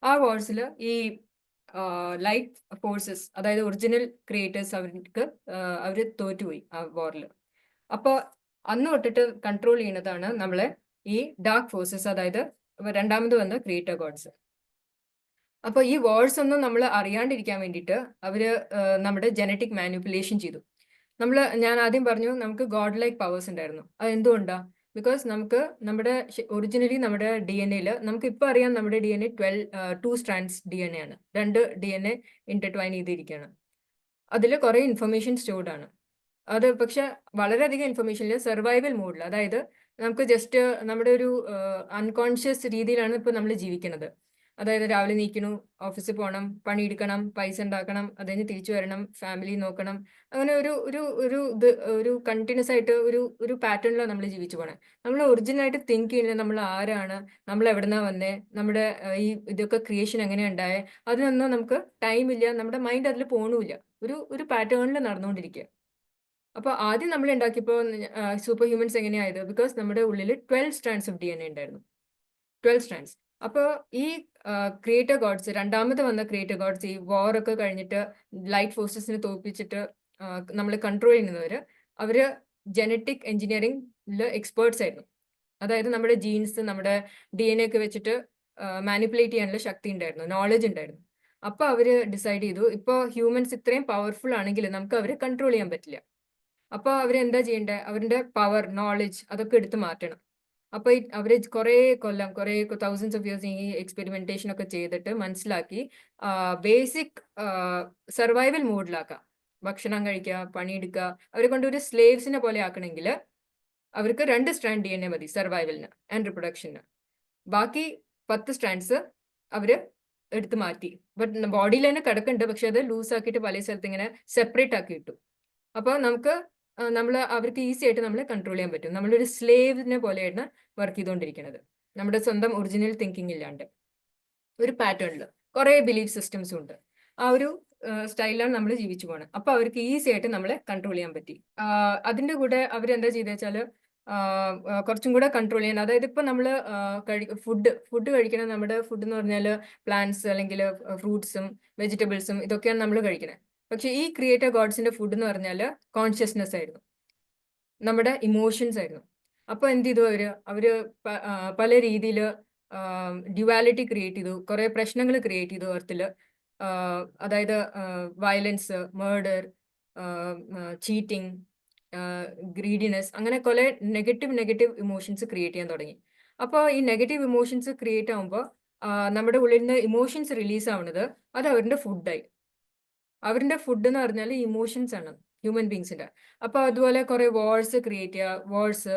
ആ വാർസിൽ ഈ ലൈറ്റ് ഫോഴ്സസ്, അതായത് ഒറിജിനൽ ക്രിയേറ്റേഴ്സ്, അവര് തോറ്റുപോയി ആ വാറിൽ. അപ്പോൾ അന്ന് തൊട്ടിട്ട് കൺട്രോൾ ചെയ്യുന്നതാണ് നമ്മളെ ഈ ഡാർക്ക് ഫോഴ്സസ്, അതായത് രണ്ടാമത് വന്ന ക്രിയേറ്റർ ഗോഡ്സ്. അപ്പൊ ഈ വാർസ് ഒന്നും നമ്മൾ അറിയാണ്ടിരിക്കാൻ വേണ്ടിയിട്ട് അവര് നമ്മുടെ ജനറ്റിക് മാനിപ്പുലേഷൻ ചെയ്തു. ഞാൻ ആദ്യം പറഞ്ഞു നമുക്ക് ഗോഡ് ലൈക്ക് പവേഴ്സ് ഉണ്ടായിരുന്നു. അത് എന്തുകൊണ്ടാ? ബിക്കോസ് നമുക്ക് നമ്മുടെ ഒറിജിനലി നമ്മുടെ DNA നമുക്ക് ഇപ്പൊ അറിയാം നമ്മുടെ DNA 2 സ്ട്രാൻഡ്സ് DNA ആണ്. 2 DNA ഇന്റർട്വൈൻ ചെയ്തിരിക്കുകയാണ്. അതിൽ കുറെ ഇൻഫർമേഷൻ സ്റ്റോർഡ് ആണ്. അത് പക്ഷെ വളരെയധികം ഇൻഫർമേഷനിൽ സർവൈവൽ മോഡിൽ, അതായത് നമുക്ക് ജസ്റ്റ് നമ്മുടെ ഒരു അൺകോൺഷ്യസ് രീതിയിലാണ് ഇപ്പൊ നമ്മൾ ജീവിക്കുന്നത്. അതായത് രാവിലെ നീക്കണു, ഓഫീസിൽ പോകണം, പണിയെടുക്കണം, പൈസ ഉണ്ടാക്കണം, അതിന് തിരിച്ചു വരണം, ഫാമിലി നോക്കണം, അങ്ങനെ ഒരു കണ്ടിന്യൂസ് ആയിട്ട് ഒരു പാറ്റേണിലാണ് നമ്മൾ ജീവിച്ചു പോണേ. നമ്മൾ ഒറിജിനലായിട്ട് തിങ്ക് ചെയ്യുന്നത് നമ്മൾ ആരാണ്, നമ്മൾ എവിടുന്നാ വന്നേ, നമ്മുടെ ഈ ഇതൊക്കെ ക്രിയേഷൻ എങ്ങനെ ഉണ്ടായേ, അതിനൊന്നും നമുക്ക് ടൈം ഇല്ല, നമ്മുടെ മൈൻഡ് അതിൽ പോകണമില്ല, ഒരു പാറ്റേണിൽ നടന്നുകൊണ്ടിരിക്കുക. അപ്പൊ ആദ്യം നമ്മൾ ഉണ്ടാക്കിയപ്പോൾ സൂപ്പർ ഹ്യൂമൻസ് എങ്ങനെയായത്? ബിക്കോസ് നമ്മുടെ ഉള്ളിൽ 12 സ്ട്രാൻഡ്സ് ഓഫ് DNA ഉണ്ടായിരുന്നു. 12 സ്ട്രാൻഡ്സ്. അപ്പോൾ ഈ ക്രിയേറ്റർ ഗോഡ്സ്, രണ്ടാമത് വന്ന ക്രിയേറ്റർ ഗോഡ്സ്, ഈ വാർ ഒക്കെ കഴിഞ്ഞിട്ട് ലൈറ്റ് ഫോഴ്സസിനെ തോൽപ്പിച്ചിട്ട് നമ്മൾ കൺട്രോൾ ചെയ്യുന്നവര്, അവര് ജനറ്റിക് എഞ്ചിനീയറിംഗിൽ എക്സ്പേർട്സ് ആയിരുന്നു. അതായത് നമ്മുടെ ജീൻസ്, നമ്മുടെ DNA ഒക്കെ വെച്ചിട്ട് മാനിപ്പുലേറ്റ് ചെയ്യാനുള്ള ശക്തി ഉണ്ടായിരുന്നു, നോളജ് ഉണ്ടായിരുന്നു. അപ്പൊ അവര് ഡിസൈഡ് ചെയ്തു, ഇപ്പോൾ ഹ്യൂമൻസ് ഇത്രയും പവർഫുൾ ആണെങ്കിൽ നമുക്ക് അവരെ കൺട്രോൾ ചെയ്യാൻ പറ്റില്ല. അപ്പൊ അവരെന്താ ചെയ്യേണ്ടത്? അവരുടെ പവർ, നോളജ് അതൊക്കെ എടുത്ത് മാറ്റണം. അപ്പൊ അവര് കുറെ കൊല്ലം, കുറെ തൗസൻഡ്സ് ഓഫ് ഇയേഴ്സ് ഈ എക്സ്പെരിമെന്റേഷൻ ഒക്കെ ചെയ്തിട്ട് മനസ്സിലാക്കി ബേസിക് സർവൈവൽ മോഡിലാക്കാം. ഭക്ഷണം കഴിക്കുക, പണിയെടുക്കുക, അവരെ കൊണ്ട് ഒരു സ്ലേവ്സിനെ പോലെ ആക്കണമെങ്കിൽ അവർക്ക് 2 സ്ട്രാൻഡ് DNA മതി സർവൈവലിന് ആൻഡ് റിപ്രൊഡക്ഷന്. ബാക്കി 10 സ്ട്രാൻഡ്സ് അവര് എടുത്ത് മാറ്റി. ബട്ട് ബോഡിയിൽ തന്നെ കിടക്കുന്നുണ്ട്, പക്ഷെ അത് ലൂസ് ആക്കിയിട്ട് പല സ്ഥലത്ത് ഇങ്ങനെ സെപ്പറേറ്റ് ആക്കി ഇട്ടു. അപ്പോൾ നമുക്ക് അവർക്ക് ഈസി ആയിട്ട് നമ്മളെ കൺട്രോൾ ചെയ്യാൻ പറ്റും. നമ്മളൊരു സ്ലേവിനെ പോലെയാണ് വർക്ക് ചെയ്തുകൊണ്ടിരിക്കുന്നത്, നമ്മുടെ സ്വന്തം ഒറിജിനൽ തിങ്കിങ് ഇല്ലാണ്ട്. ഒരു പാറ്റേണിൽ കുറെ ബിലീഫ് സിസ്റ്റംസും ഉണ്ട്. ആ ഒരു സ്റ്റൈലാണ് നമ്മൾ ജീവിച്ചു പോകണം. അപ്പൊ അവർക്ക് ഈസി ആയിട്ട് നമ്മളെ കൺട്രോൾ ചെയ്യാൻ പറ്റി. അതിന്റെ കൂടെ അവരെന്താ ചെയ്തെച്ചാല് കുറച്ചും കൂടെ കൺട്രോൾ ചെയ്യാൻ, അതായത് ഇപ്പൊ നമ്മൾ ഫുഡ് കഴിക്കണം. നമ്മുടെ ഫുഡ് എന്ന് പറഞ്ഞാൽ പ്ലാന്റ്സ് അല്ലെങ്കിൽ ഫ്രൂട്ട്സും വെജിറ്റബിൾസും ഇതൊക്കെയാണ് നമ്മൾ കഴിക്കുന്നത്. പക്ഷെ ഈ ക്രിയേറ്റർ ഗോഡ്സിന്റെ ഫുഡ് എന്ന് പറഞ്ഞാൽ കോൺഷ്യസ്നെസ് ആയിരുന്നു, നമ്മുടെ ഇമോഷൻസ് ആയിരുന്നു. അപ്പൊ എന്ത് ചെയ്തു അവര് പല രീതിയിൽ ഡ്യുവാലിറ്റി ക്രിയേറ്റ് ചെയ്തു, കുറെ പ്രശ്നങ്ങൾ ക്രിയേറ്റ് ചെയ്തു എർത്തില്. അതായത് വയലൻസ്, മേർഡർ, ചീറ്റിംഗ്, ഗ്രീഡിനെസ്, അങ്ങനെ കുറെ നെഗറ്റീവ് ഇമോഷൻസ് ക്രിയേറ്റ് ചെയ്യാൻ തുടങ്ങി. അപ്പോൾ ഈ നെഗറ്റീവ് ഇമോഷൻസ് ക്രിയേറ്റ് ആകുമ്പോൾ നമ്മുടെ ഉള്ളിൽ നിന്ന് ഇമോഷൻസ് റിലീസ് ആവുന്നത് അത് അവരുടെ ഫുഡായി. അവരുടെ ഫുഡ് എന്ന് പറഞ്ഞാൽ ഇമോഷൻസ് ആണ് ഹ്യൂമൻ ബീങ്സിന്റെ. അപ്പോൾ അതുപോലെ കുറെ വാൾസ് ക്രിയേറ്റ് ചെയ്യുക. വാൾസ്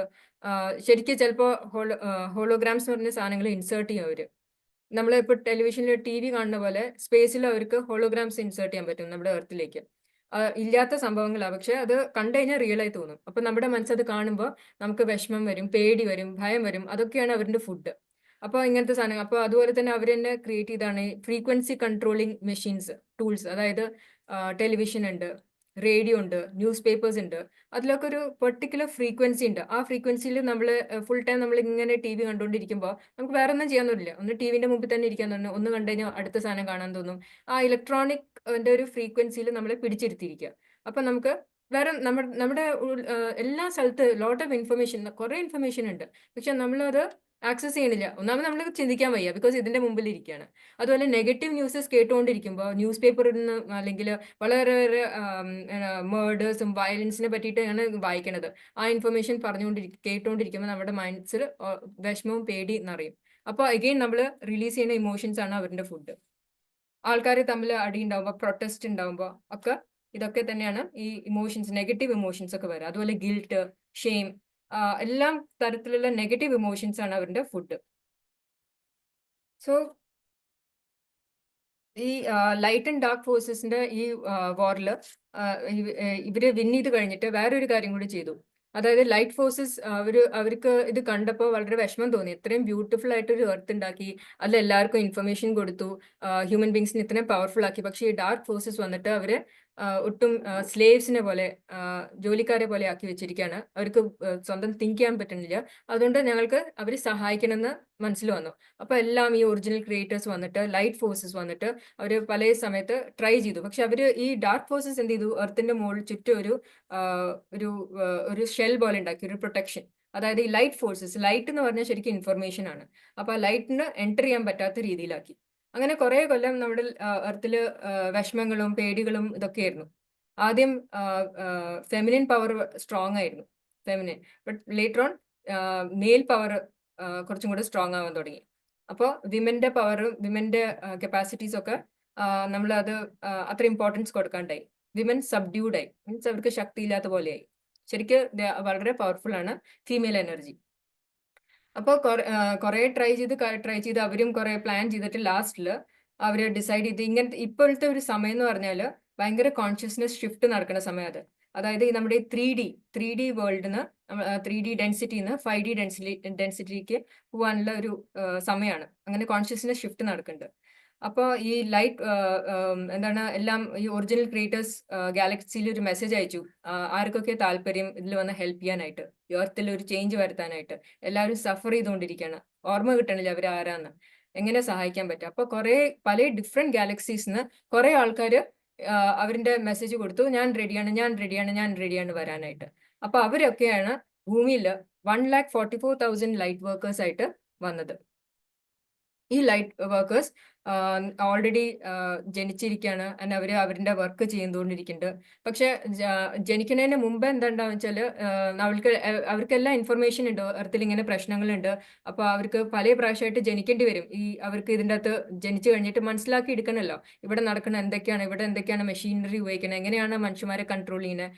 ശരിക്കും ചിലപ്പോൾ ഹോളോഗ്രാംസ് എന്ന് പറഞ്ഞ സാധനങ്ങൾ ഇൻസേർട്ട് ചെയ്യും അവര്. നമ്മൾ ഇപ്പോൾ ടെലിവിഷനിൽ TV കാണുന്ന പോലെ സ്പേസിൽ അവർക്ക് ഹോളോഗ്രാംസ് ഇൻസേർട്ട് ചെയ്യാൻ പറ്റും നമ്മുടെ എർത്തിലേക്ക്. ഇല്ലാത്ത സംഭവങ്ങളാണ്, പക്ഷെ അത് കണ്ടു കഴിഞ്ഞാൽ റിയൽ ആയി തോന്നും. അപ്പൊ നമ്മുടെ മനസ്സത് കാണുമ്പോൾ നമുക്ക് വിഷമം വരും, പേടി വരും, ഭയം വരും. അതൊക്കെയാണ് അവരുടെ ഫുഡ്. അപ്പോൾ ഇങ്ങനത്തെ സാധനം. അപ്പോൾ അതുപോലെ തന്നെ അവർ തന്നെ ക്രിയേറ്റ് ചെയ്താണ് ഫ്രീക്വൻസി കൺട്രോളിങ് മെഷീൻസ്, ടൂൾസ്. അതായത് ടെലിവിഷൻ ഉണ്ട്, റേഡിയോ ഉണ്ട്, ന്യൂസ് പേപ്പേഴ്സ് ഉണ്ട്. അതിലൊക്കെ ഒരു പെർട്ടിക്കുലർ ഫ്രീക്വൻസി ഉണ്ട്. ആ ഫ്രീക്വൻസിയിൽ നമ്മൾ ഫുൾ ടൈം നമ്മൾ ഇങ്ങനെ TV കണ്ടുകൊണ്ടിരിക്കുമ്പോൾ നമുക്ക് വേറെ ഒന്നും ചെയ്യാൻ തോന്നില്ല. ഒന്ന് TVന്റെ മുമ്പിൽ തന്നെ ഇരിക്കാൻ തോന്നുന്നു. ഒന്ന് കണ്ടു കഴിഞ്ഞാൽ അടുത്ത സാധനം കാണാൻ തോന്നും. ആ ഇലക്ട്രോണിക് ഒരു ഫ്രീക്വൻസിയിൽ നമ്മളെ പിടിച്ചിരുത്തിയിരിക്കുക. അപ്പൊ നമുക്ക് വേറെ നമ്മുടെ എല്ലാ സ്ഥലത്ത് ലോട്ട് ഓഫ് ഇൻഫർമേഷൻ, കുറെ ഇൻഫർമേഷൻ ഉണ്ട്. പക്ഷെ നമ്മളത് ആക്സസ് ചെയ്യണില്ല. ഒന്നാമത് നമ്മൾ ചിന്തിക്കാൻ വയ്യ, ബിക്കോസ് ഇതിന്റെ മുമ്പിൽ ഇരിക്കുകയാണ്. അതുപോലെ നെഗറ്റീവ് ന്യൂസസ് കേട്ടുകൊണ്ടിരിക്കുമ്പോൾ ന്യൂസ് പേപ്പറിൽ നിന്ന് അല്ലെങ്കിൽ വളരെ മേർഡേഴ്സും വയലൻസിനെ പറ്റിയിട്ടാണ് വായിക്കണത്. ആ ഇൻഫർമേഷൻ കേട്ടുകൊണ്ടിരിക്കുമ്പോൾ നമ്മുടെ മൈൻഡ്സിൽ വിഷമവും പേടി എന്നറിയും. അപ്പോൾ അഗെയിൻ നമ്മൾ റിലീസ് ചെയ്യുന്ന ഇമോഷൻസ് ആണ് അവരുടെ ഫുഡ്. ആൾക്കാർ തമ്മിൽ അടി ഉണ്ടാവുമ്പോൾ, പ്രൊട്ടസ്റ്റ് ഉണ്ടാവുമ്പോൾ ഒക്കെ ഇതൊക്കെ തന്നെയാണ് ഈ ഇമോഷൻസ്, നെഗറ്റീവ് ഇമോഷൻസ് ഒക്കെ വരിക. അതുപോലെ ഗിൽട്ട്, ഷെയിം, എല്ലാം തരത്തിലുള്ള നെഗറ്റീവ് ഇമോഷൻസ് ആണ് അവരുടെ ഫുഡ്. സോ ഈ ലൈറ്റ് ആൻഡ് ഡാർക്ക് ഫോഴ്സസിന്റെ ഈ വാറിൽ ഇവര് വിൻ ചെയ്ത് കഴിഞ്ഞിട്ട് വേറൊരു കാര്യം കൂടി ചെയ്തു. അതായത് ലൈറ്റ് ഫോഴ്സസ് അവർക്ക് ഇത് കണ്ടപ്പോൾ വളരെ വിഷമം തോന്നി. ഇത്രയും ബ്യൂട്ടിഫുൾ ആയിട്ട് ഒരു എർത്ത് ഉണ്ടാക്കി, അതിൽ എല്ലാവർക്കും ഇൻഫർമേഷൻ കൊടുത്തു, ഹ്യൂമൻ ബീങ്സിനെ ഇത്രയും പവർഫുൾ ആക്കി. പക്ഷേ ഈ ഡാർക്ക് ഫോഴ്സസ് വന്നിട്ട് അവരെ ഒട്ടും സ്ലേവ്സിനെ പോലെ, ജോലിക്കാരെ പോലെ ആക്കി വെച്ചിരിക്കുകയാണ്. അവർക്ക് സ്വന്തം തിങ്ക് ചെയ്യാൻ പറ്റുന്നില്ല. അതുകൊണ്ട് ഞങ്ങൾക്ക് അവർ സഹായിക്കണമെന്ന് മനസ്സിൽ വന്നു. അപ്പൊ എല്ലാം ഈ ഒറിജിനൽ ക്രിയേറ്റേഴ്സ് വന്നിട്ട്, ലൈറ്റ് ഫോഴ്സസ് വന്നിട്ട് അവർ പല സമയത്ത് ട്രൈ ചെയ്തു. പക്ഷെ അവര് ഈ ഡാർക്ക് ഫോഴ്സസ് എന്ത് ചെയ്തു, എർത്തിന്റെ മുകളിൽ ചുറ്റും ഒരു ഷെൽ പോലെ ഉണ്ടാക്കി, ഒരു പ്രൊട്ടക്ഷൻ. അതായത് ഈ ലൈറ്റ് ഫോഴ്സസ്, ലൈറ്റ് എന്ന് പറഞ്ഞാൽ ശരിക്കും ഇൻഫർമേഷൻ ആണ്. അപ്പൊ ആ ലൈറ്റിന് എൻറ്റർ ചെയ്യാൻ പറ്റാത്ത രീതിയിലാക്കി. അങ്ങനെ കുറെ കൊല്ലം നമ്മുടെ എർത്തില് വിഷമങ്ങളും പേടികളും ഇതൊക്കെയായിരുന്നു. ആദ്യം ഫെമിനിൻ പവർ സ്ട്രോങ് ആയിരുന്നു, feminine. But later on male power കുറച്ചും കൂടെ സ്ട്രോങ് ആവാൻ തുടങ്ങി. അപ്പോൾ വിമന്റെ പവറും വിമന്റെ കപ്പാസിറ്റീസ് ഒക്കെ നമ്മൾ അത് അത്ര ഇമ്പോർട്ടൻസ് കൊടുക്കാണ്ടായി. വിമൻ സബ്ഡ്യൂഡ് ആയി, മീൻസ് അവർക്ക് ശക്തി ഇല്ലാത്ത പോലെയായി. ശരിക്കും വളരെ പവർഫുൾ ആണ് ഫീമെയിൽ എനർജി. അപ്പോൾ കുറെ ട്രൈ ചെയ്ത് അവരും കുറെ പ്ലാൻ ചെയ്തിട്ട് ലാസ്റ്റിൽ അവർ ഡിസൈഡ് ചെയ്ത് ഇങ്ങനത്തെ ഇപ്പോഴത്തെ ഒരു സമയം എന്ന് പറഞ്ഞാൽ ഭയങ്കര കോൺഷ്യസ്നെസ് ഷിഫ്റ്റ് നടക്കുന്ന സമയം അത്. അതായത് നമ്മുടെ 3D വേൾഡിന് 3D ഡെൻസിറ്റിന്ന് 5D ഡെൻസിറ്റിക്ക് പോകാനുള്ള ഒരു സമയമാണ്. അങ്ങനെ കോൺഷ്യസ്നെസ് ഷിഫ്റ്റ് നടക്കുന്നുണ്ട്. അപ്പോൾ ഈ ലൈറ്റ് എന്താണ്, എല്ലാം ഈ ഒറിജിനൽ ക്രിയേറ്റേഴ്സ് ഗാലക്സിയിൽ ഒരു മെസ്സേജ് അയച്ചു, ആർക്കൊക്കെ താല്പര്യം ഇതിൽ വന്ന് ഹെൽപ്പ് ചെയ്യാനായിട്ട്, എർത്തിൽ ഒരു ചേഞ്ച് വരുത്താനായിട്ട്. എല്ലാവരും സഫർ ചെയ്തുകൊണ്ടിരിക്കുകയാണ്, ഓർമ്മ കിട്ടണില്ല അവർ ആരാന്ന്, എങ്ങനെ സഹായിക്കാൻ പറ്റും. അപ്പോൾ പല ഡിഫറെന്റ് ഗാലക്സീസിന്ന് കുറെ ആൾക്കാർ അവരുടെ മെസ്സേജ് കൊടുത്തു, ഞാൻ റെഡിയാണ് വരാനായിട്ട്. അപ്പൊ അവരൊക്കെയാണ് ഭൂമിയിൽ 1,44,000 ലൈറ്റ് വർക്കേഴ്സ് ആയിട്ട് വന്നത്. ഈ ലൈറ്റ് വർക്കേഴ്സ് ഓൾറെഡി ജനിച്ചിരിക്കുകയാണ്, അവർ അവരുടെ വർക്ക് ചെയ്തുകൊണ്ടിരിക്കുന്നുണ്ട്. പക്ഷെ ജനിക്കുന്നതിന് മുമ്പ് എന്താണ്ടാന്ന് വെച്ചാൽ അവർക്കെല്ലാം ഇൻഫർമേഷൻ ഉണ്ട്, എർത്തിൽ ഇങ്ങനെ പ്രശ്നങ്ങളുണ്ട്. അപ്പൊ അവർക്ക് പല പ്രാവശ്യമായിട്ട് ജനിക്കേണ്ടി വരും. അവർക്ക് ഇതിൻ്റെ അകത്ത് ജനിച്ചു കഴിഞ്ഞിട്ട് മനസ്സിലാക്കി എടുക്കണമല്ലോ ഇവിടെ നടക്കുന്ന എന്തൊക്കെയാണ് മെഷീനറി ഉപയോഗിക്കുന്നത്, എങ്ങനെയാണ് മനുഷ്യന്മാരെ കൺട്രോൾ ചെയ്യുന്നത്,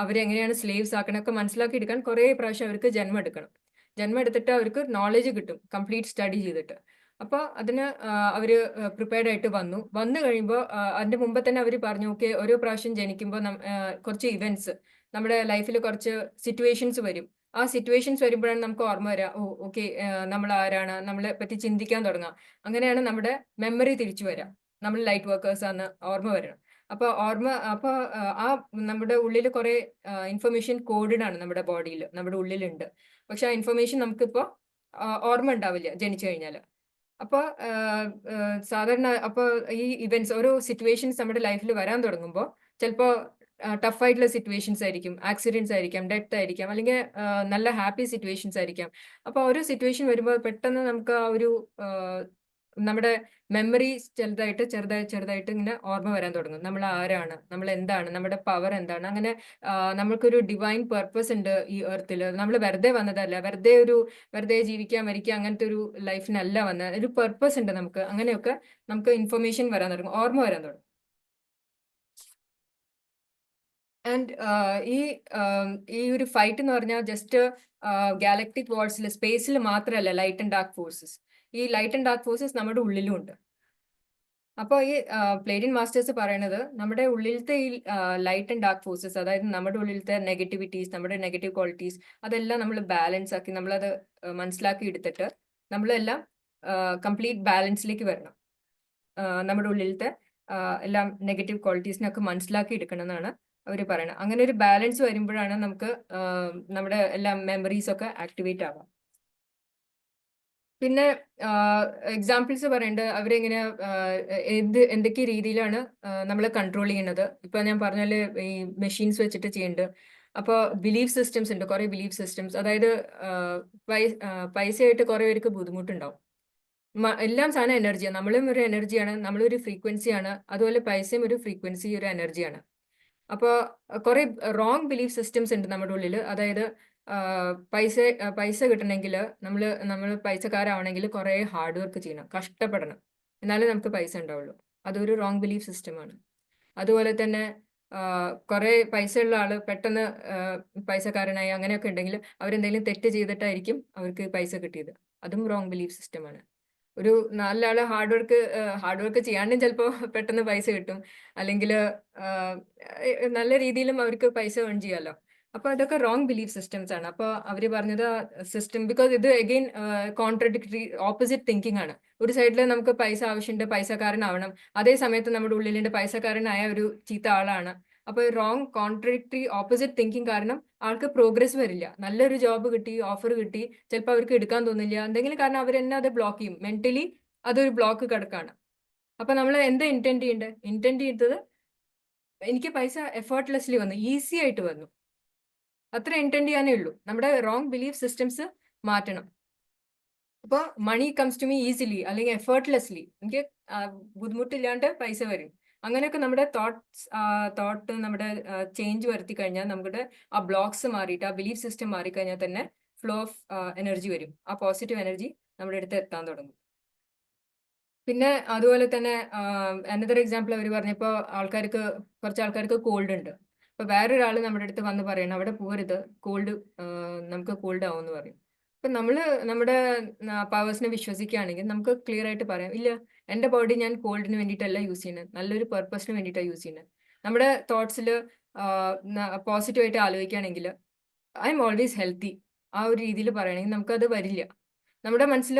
അവരെങ്ങനെയാണ് സ്ലേവ്സ് ആക്കണൊക്കെ മനസ്സിലാക്കി എടുക്കാൻ കുറെ പ്രാവശ്യം അവർക്ക് ജന്മം എടുക്കണം. ജന്മം എടുത്തിട്ട് അവർക്ക് നോളജ് കിട്ടും, കംപ്ലീറ്റ് സ്റ്റഡി ചെയ്തിട്ട്. അപ്പോൾ അതിന് അവർ പ്രിപ്പയർഡ് ആയിട്ട് വന്നു കഴിയുമ്പോൾ അതിന്റെ മുമ്പ് തന്നെ അവർ പറഞ്ഞു, ഓക്കെ, ഓരോ പ്രാവശ്യം ജനിക്കുമ്പോൾ കുറച്ച് ഇവന്റ്സ് നമ്മുടെ ലൈഫിൽ കുറച്ച് സിറ്റുവേഷൻസ് വരും. ആ സിറ്റുവേഷൻസ് വരുമ്പോഴാണ് നമുക്ക് ഓർമ്മ വരിക, ഓക്കെ, നമ്മൾ ആരാണ്, നമ്മളെ പറ്റി ചിന്തിക്കാൻ തുടങ്ങാം. അങ്ങനെയാണ് നമ്മുടെ മെമ്മറി തിരിച്ചു വരാം, നമ്മൾ ലൈറ്റ് വർക്കേഴ്സ് ആണ് ഓർമ്മ വരണം. അപ്പോൾ ആ നമ്മുടെ ഉള്ളിൽ കുറെ ഇൻഫർമേഷൻ കോഡഡ് ആണ് നമ്മുടെ ബോഡിയിൽ, നമ്മുടെ ഉള്ളിലുണ്ട്. പക്ഷെ ആ ഇൻഫർമേഷൻ നമുക്കിപ്പോൾ ഓർമ്മ ഉണ്ടാവില്ല ജനിച്ചു കഴിഞ്ഞാൽ. അപ്പോൾ സാധാരണ ഈ ഇവന്റ്സ്, ഓരോ സിറ്റുവേഷൻസ് നമ്മുടെ ലൈഫിൽ വരാൻ തുടങ്ങുമ്പോൾ ചിലപ്പോൾ ടഫ് ആയിട്ടുള്ള സിറ്റുവേഷൻസ് ആയിരിക്കും, ആക്സിഡൻസ് ആയിരിക്കാം, ഡെത്ത് ആയിരിക്കാം, അല്ലെങ്കിൽ നല്ല ഹാപ്പി സിറ്റുവേഷൻസ് ആയിരിക്കാം. അപ്പോൾ ഓരോ സിറ്റുവേഷൻ വരുമ്പോൾ പെട്ടെന്ന് നമുക്ക് ആ ഒരു നമ്മുടെ മെമ്മറീസ് ചെറുതായിട്ട് ഇങ്ങനെ ഓർമ്മ വരാൻ തുടങ്ങും. നമ്മൾ ആരാണ്, നമ്മൾ എന്താണ്, നമ്മുടെ പവർ എന്താണ്. അങ്ങനെ നമ്മൾക്കൊരു ഡിവൈൻ പർപ്പസ് ഉണ്ട് ഈ എർത്തിൽ. നമ്മൾ വെറുതെ വന്നതല്ല, വെറുതെ ജീവിക്കുക മരിക്കുക അങ്ങനത്തെ ഒരു ലൈഫിനല്ല വന്നത്. ഒരു പർപ്പസ് ഉണ്ട് നമുക്ക്. അങ്ങനെയൊക്കെ നമുക്ക് ഇൻഫർമേഷൻ വരാൻ തുടങ്ങും, ഓർമ്മ വരാൻ തുടങ്ങും. ആൻഡ് ഈ ഒരു ഫൈറ്റ് എന്ന് പറഞ്ഞാൽ ജസ്റ്റ് ഗാലക്ടിക് വാൾസിൽ സ്പേസിൽ മാത്രമല്ല ലൈറ്റ് ആൻഡ് ഡാർക്ക് ഫോഴ്സസ്. ഈ ലൈറ്റ് ആൻഡ് ഡാർക്ക് ഫോഴ്സസ് നമ്മുടെ ഉള്ളിലും ഉണ്ട്. അപ്പോൾ ഈ പ്ലേഡിയൻ മാസ്റ്റേഴ്സ് പറയണത് നമ്മുടെ ഉള്ളിലത്തെ ഈ ലൈറ്റ് ആൻഡ് ഡാർക്ക് ഫോഴ്സസ്, അതായത് നമ്മുടെ ഉള്ളിലത്തെ നെഗറ്റിവിറ്റീസ്, നമ്മുടെ നെഗറ്റീവ് ക്വാളിറ്റീസ്, അതെല്ലാം നമ്മൾ ബാലൻസ് ആക്കി നമ്മളത് മനസ്സിലാക്കി എടുത്തിട്ട് നമ്മളെല്ലാം കംപ്ലീറ്റ് ബാലൻസിലേക്ക് വരണം. നമ്മുടെ ഉള്ളിലത്തെ എല്ലാം നെഗറ്റീവ് ക്വാളിറ്റീസിനൊക്കെ മനസ്സിലാക്കി എടുക്കണം എന്നാണ് അവർ പറയുന്നത്. അങ്ങനെ ഒരു ബാലൻസ് വരുമ്പോഴാണ് നമുക്ക് നമ്മുടെ എല്ലാ മെമ്മറീസ് ഒക്കെ ആക്ടിവേറ്റ് ആവാം. പിന്നെ എക്സാമ്പിൾസ് പറയേണ്ടത് അവരെങ്ങനെ എന്തൊക്കെ രീതിയിലാണ് നമ്മളെ കൺട്രോൾ ചെയ്യുന്നത്. ഇപ്പൊ ഞാൻ പറഞ്ഞാല് ഈ മെഷീൻസ് വെച്ചിട്ട് ചെയ്യുന്നുണ്ട്. അപ്പോൾ ബിലീഫ് സിസ്റ്റംസ് ഉണ്ട്, കുറെ ബിലീഫ് സിസ്റ്റംസ്. അതായത് പൈസയായിട്ട് കുറെ പേർക്ക് ബുദ്ധിമുട്ടുണ്ടാവും. എല്ലാം സാധനം എനർജിയാണ്. നമ്മളും ഒരു എനർജിയാണ്, നമ്മളൊരു ഫ്രീക്വൻസിയാണ്. അതുപോലെ പൈസയും ഒരു ഫ്രീക്വൻസി, ഒരു എനർജിയാണ്. അപ്പോൾ കുറെ റോങ് ബിലീഫ് സിസ്റ്റംസ് ഉണ്ട് നമ്മുടെ ഉള്ളിൽ. അതായത് പൈസ കിട്ടണമെങ്കിൽ നമ്മൾ പൈസക്കാരാവണമെങ്കിൽ കുറെ ഹാർഡ് വർക്ക് ചെയ്യണം, കഷ്ടപ്പെടണം, എന്നാലേ നമുക്ക് പൈസ ഉണ്ടാവുള്ളൂ. അതൊരു റോങ് ബിലീഫ് സിസ്റ്റമാണ്. അതുപോലെ തന്നെ കുറെ പൈസയുള്ള ആള് പെട്ടെന്ന് പൈസക്കാരനായി അങ്ങനെയൊക്കെ ഉണ്ടെങ്കിൽ അവരെന്തെങ്കിലും തെറ്റ് ചെയ്തിട്ടായിരിക്കും അവർക്ക് പൈസ കിട്ടിയത്. അതും റോങ് ബിലീഫ് സിസ്റ്റമാണ്. ഒരു നല്ല ആള് ഹാർഡ് വർക്ക് ചെയ്യാണ്ടും ചിലപ്പോൾ പെട്ടെന്ന് പൈസ കിട്ടും, അല്ലെങ്കിൽ നല്ല രീതിയിലും അവർക്ക് പൈസ ഏൺ ചെയ്യാമല്ലോ. അപ്പൊ അതൊക്കെ റോങ് ബിലീഫ് സിസ്റ്റംസ് ആണ്. അപ്പൊ അവര് പറഞ്ഞത് സിസ്റ്റം, ബിക്കോസ് ഇത് അഗെയിൻ കോൺട്രഡിക്ടറി, ഓപ്പോസിറ്റ് തിങ്കിങ് ആണ്. ഒരു സൈഡിൽ നമുക്ക് പൈസ ആവശ്യമുണ്ട്, പൈസക്കാരനാവണം, അതേ സമയത്ത് നമ്മുടെ ഉള്ളിലുണ്ട് പൈസക്കാരനായ ഒരു ചീത്ത ആളാണ്. അപ്പൊ റോങ് കോൺട്രഡിക്ടറി ഓപ്പോസിറ്റ് തിങ്കിങ് കാരണം ആൾക്ക് പ്രോഗ്രസ് വരില്ല. നല്ലൊരു ജോബ് കിട്ടി, ഓഫർ കിട്ടി, ചിലപ്പോൾ അവർക്ക് എടുക്കാൻ തോന്നില്ല, എന്തെങ്കിലും കാരണം അവർ തന്നെ അത് ബ്ലോക്ക് ചെയ്യും. മെന്റലി അതൊരു ബ്ലോക്ക് കിടക്കാണ്. അപ്പൊ നമ്മൾ എന്താ ഇന്റന്റ് ചെയ്തത്, എനിക്ക് പൈസ എഫേർട്ട്ലെസ്ലി വന്നു, ഈസി ആയിട്ട് വന്നു, അത്ര ഇന്റന്റ് ചെയ്യാനേ ഉള്ളൂ. നമ്മുടെ റോങ് ബിലീഫ് സിസ്റ്റംസ് മാറ്റണം. അപ്പോൾ money comes to me easily അല്ലെങ്കിൽ എഫേർട്ട്ലെസ്ലി, എനിക്ക് ബുദ്ധിമുട്ടില്ലാണ്ട് പൈസ വരും. അങ്ങനെയൊക്കെ നമ്മുടെ തോട്ട് നമ്മുടെ ചേഞ്ച് വരുത്തി കഴിഞ്ഞാൽ നമ്മുടെ ആ ബ്ലോക്സ് മാറിയിട്ട് ആ ബിലീഫ് സിസ്റ്റം മാറിക്കഴിഞ്ഞാൽ തന്നെ ഫ്ലോ ഓഫ് എനർജി വരും. ആ പോസിറ്റീവ് എനർജി നമ്മുടെ അടുത്ത് എത്താൻ തുടങ്ങും. പിന്നെ അതുപോലെ തന്നെ അനദർ എക്സാമ്പിൾ അവർ പറഞ്ഞപ്പോൾ കുറച്ച് ആൾക്കാർക്ക് കോൾഡ് ഉണ്ട്. അപ്പൊ വേറൊരാൾ നമ്മുടെ അടുത്ത് വന്ന് പറയണം അവിടെ പോകരുത്, നമുക്ക് കോൾഡ് ആവും എന്ന് പറയും. അപ്പൊ നമ്മുടെ പവേഴ്സിനെ വിശ്വസിക്കുകയാണെങ്കിൽ നമുക്ക് ക്ലിയർ ആയിട്ട് പറയാം, ഇല്ല, എന്റെ ബോഡി ഞാൻ കോൾഡിന് വേണ്ടിയിട്ടല്ല യൂസ് ചെയ്യുന്നത്, നല്ലൊരു പർപ്പസിന് വേണ്ടിയിട്ടാണ് യൂസ് ചെയ്യുന്നത്. നമ്മുടെ തോട്ട്സിൽ പോസിറ്റീവായിട്ട് ആലോചിക്കുകയാണെങ്കിൽ ഐ എം ഓൾവേസ് ഹെൽത്തി, ആ ഒരു രീതിയിൽ പറയുകയാണെങ്കിൽ നമുക്കത് വരില്ല. നമ്മുടെ മനസ്സിൽ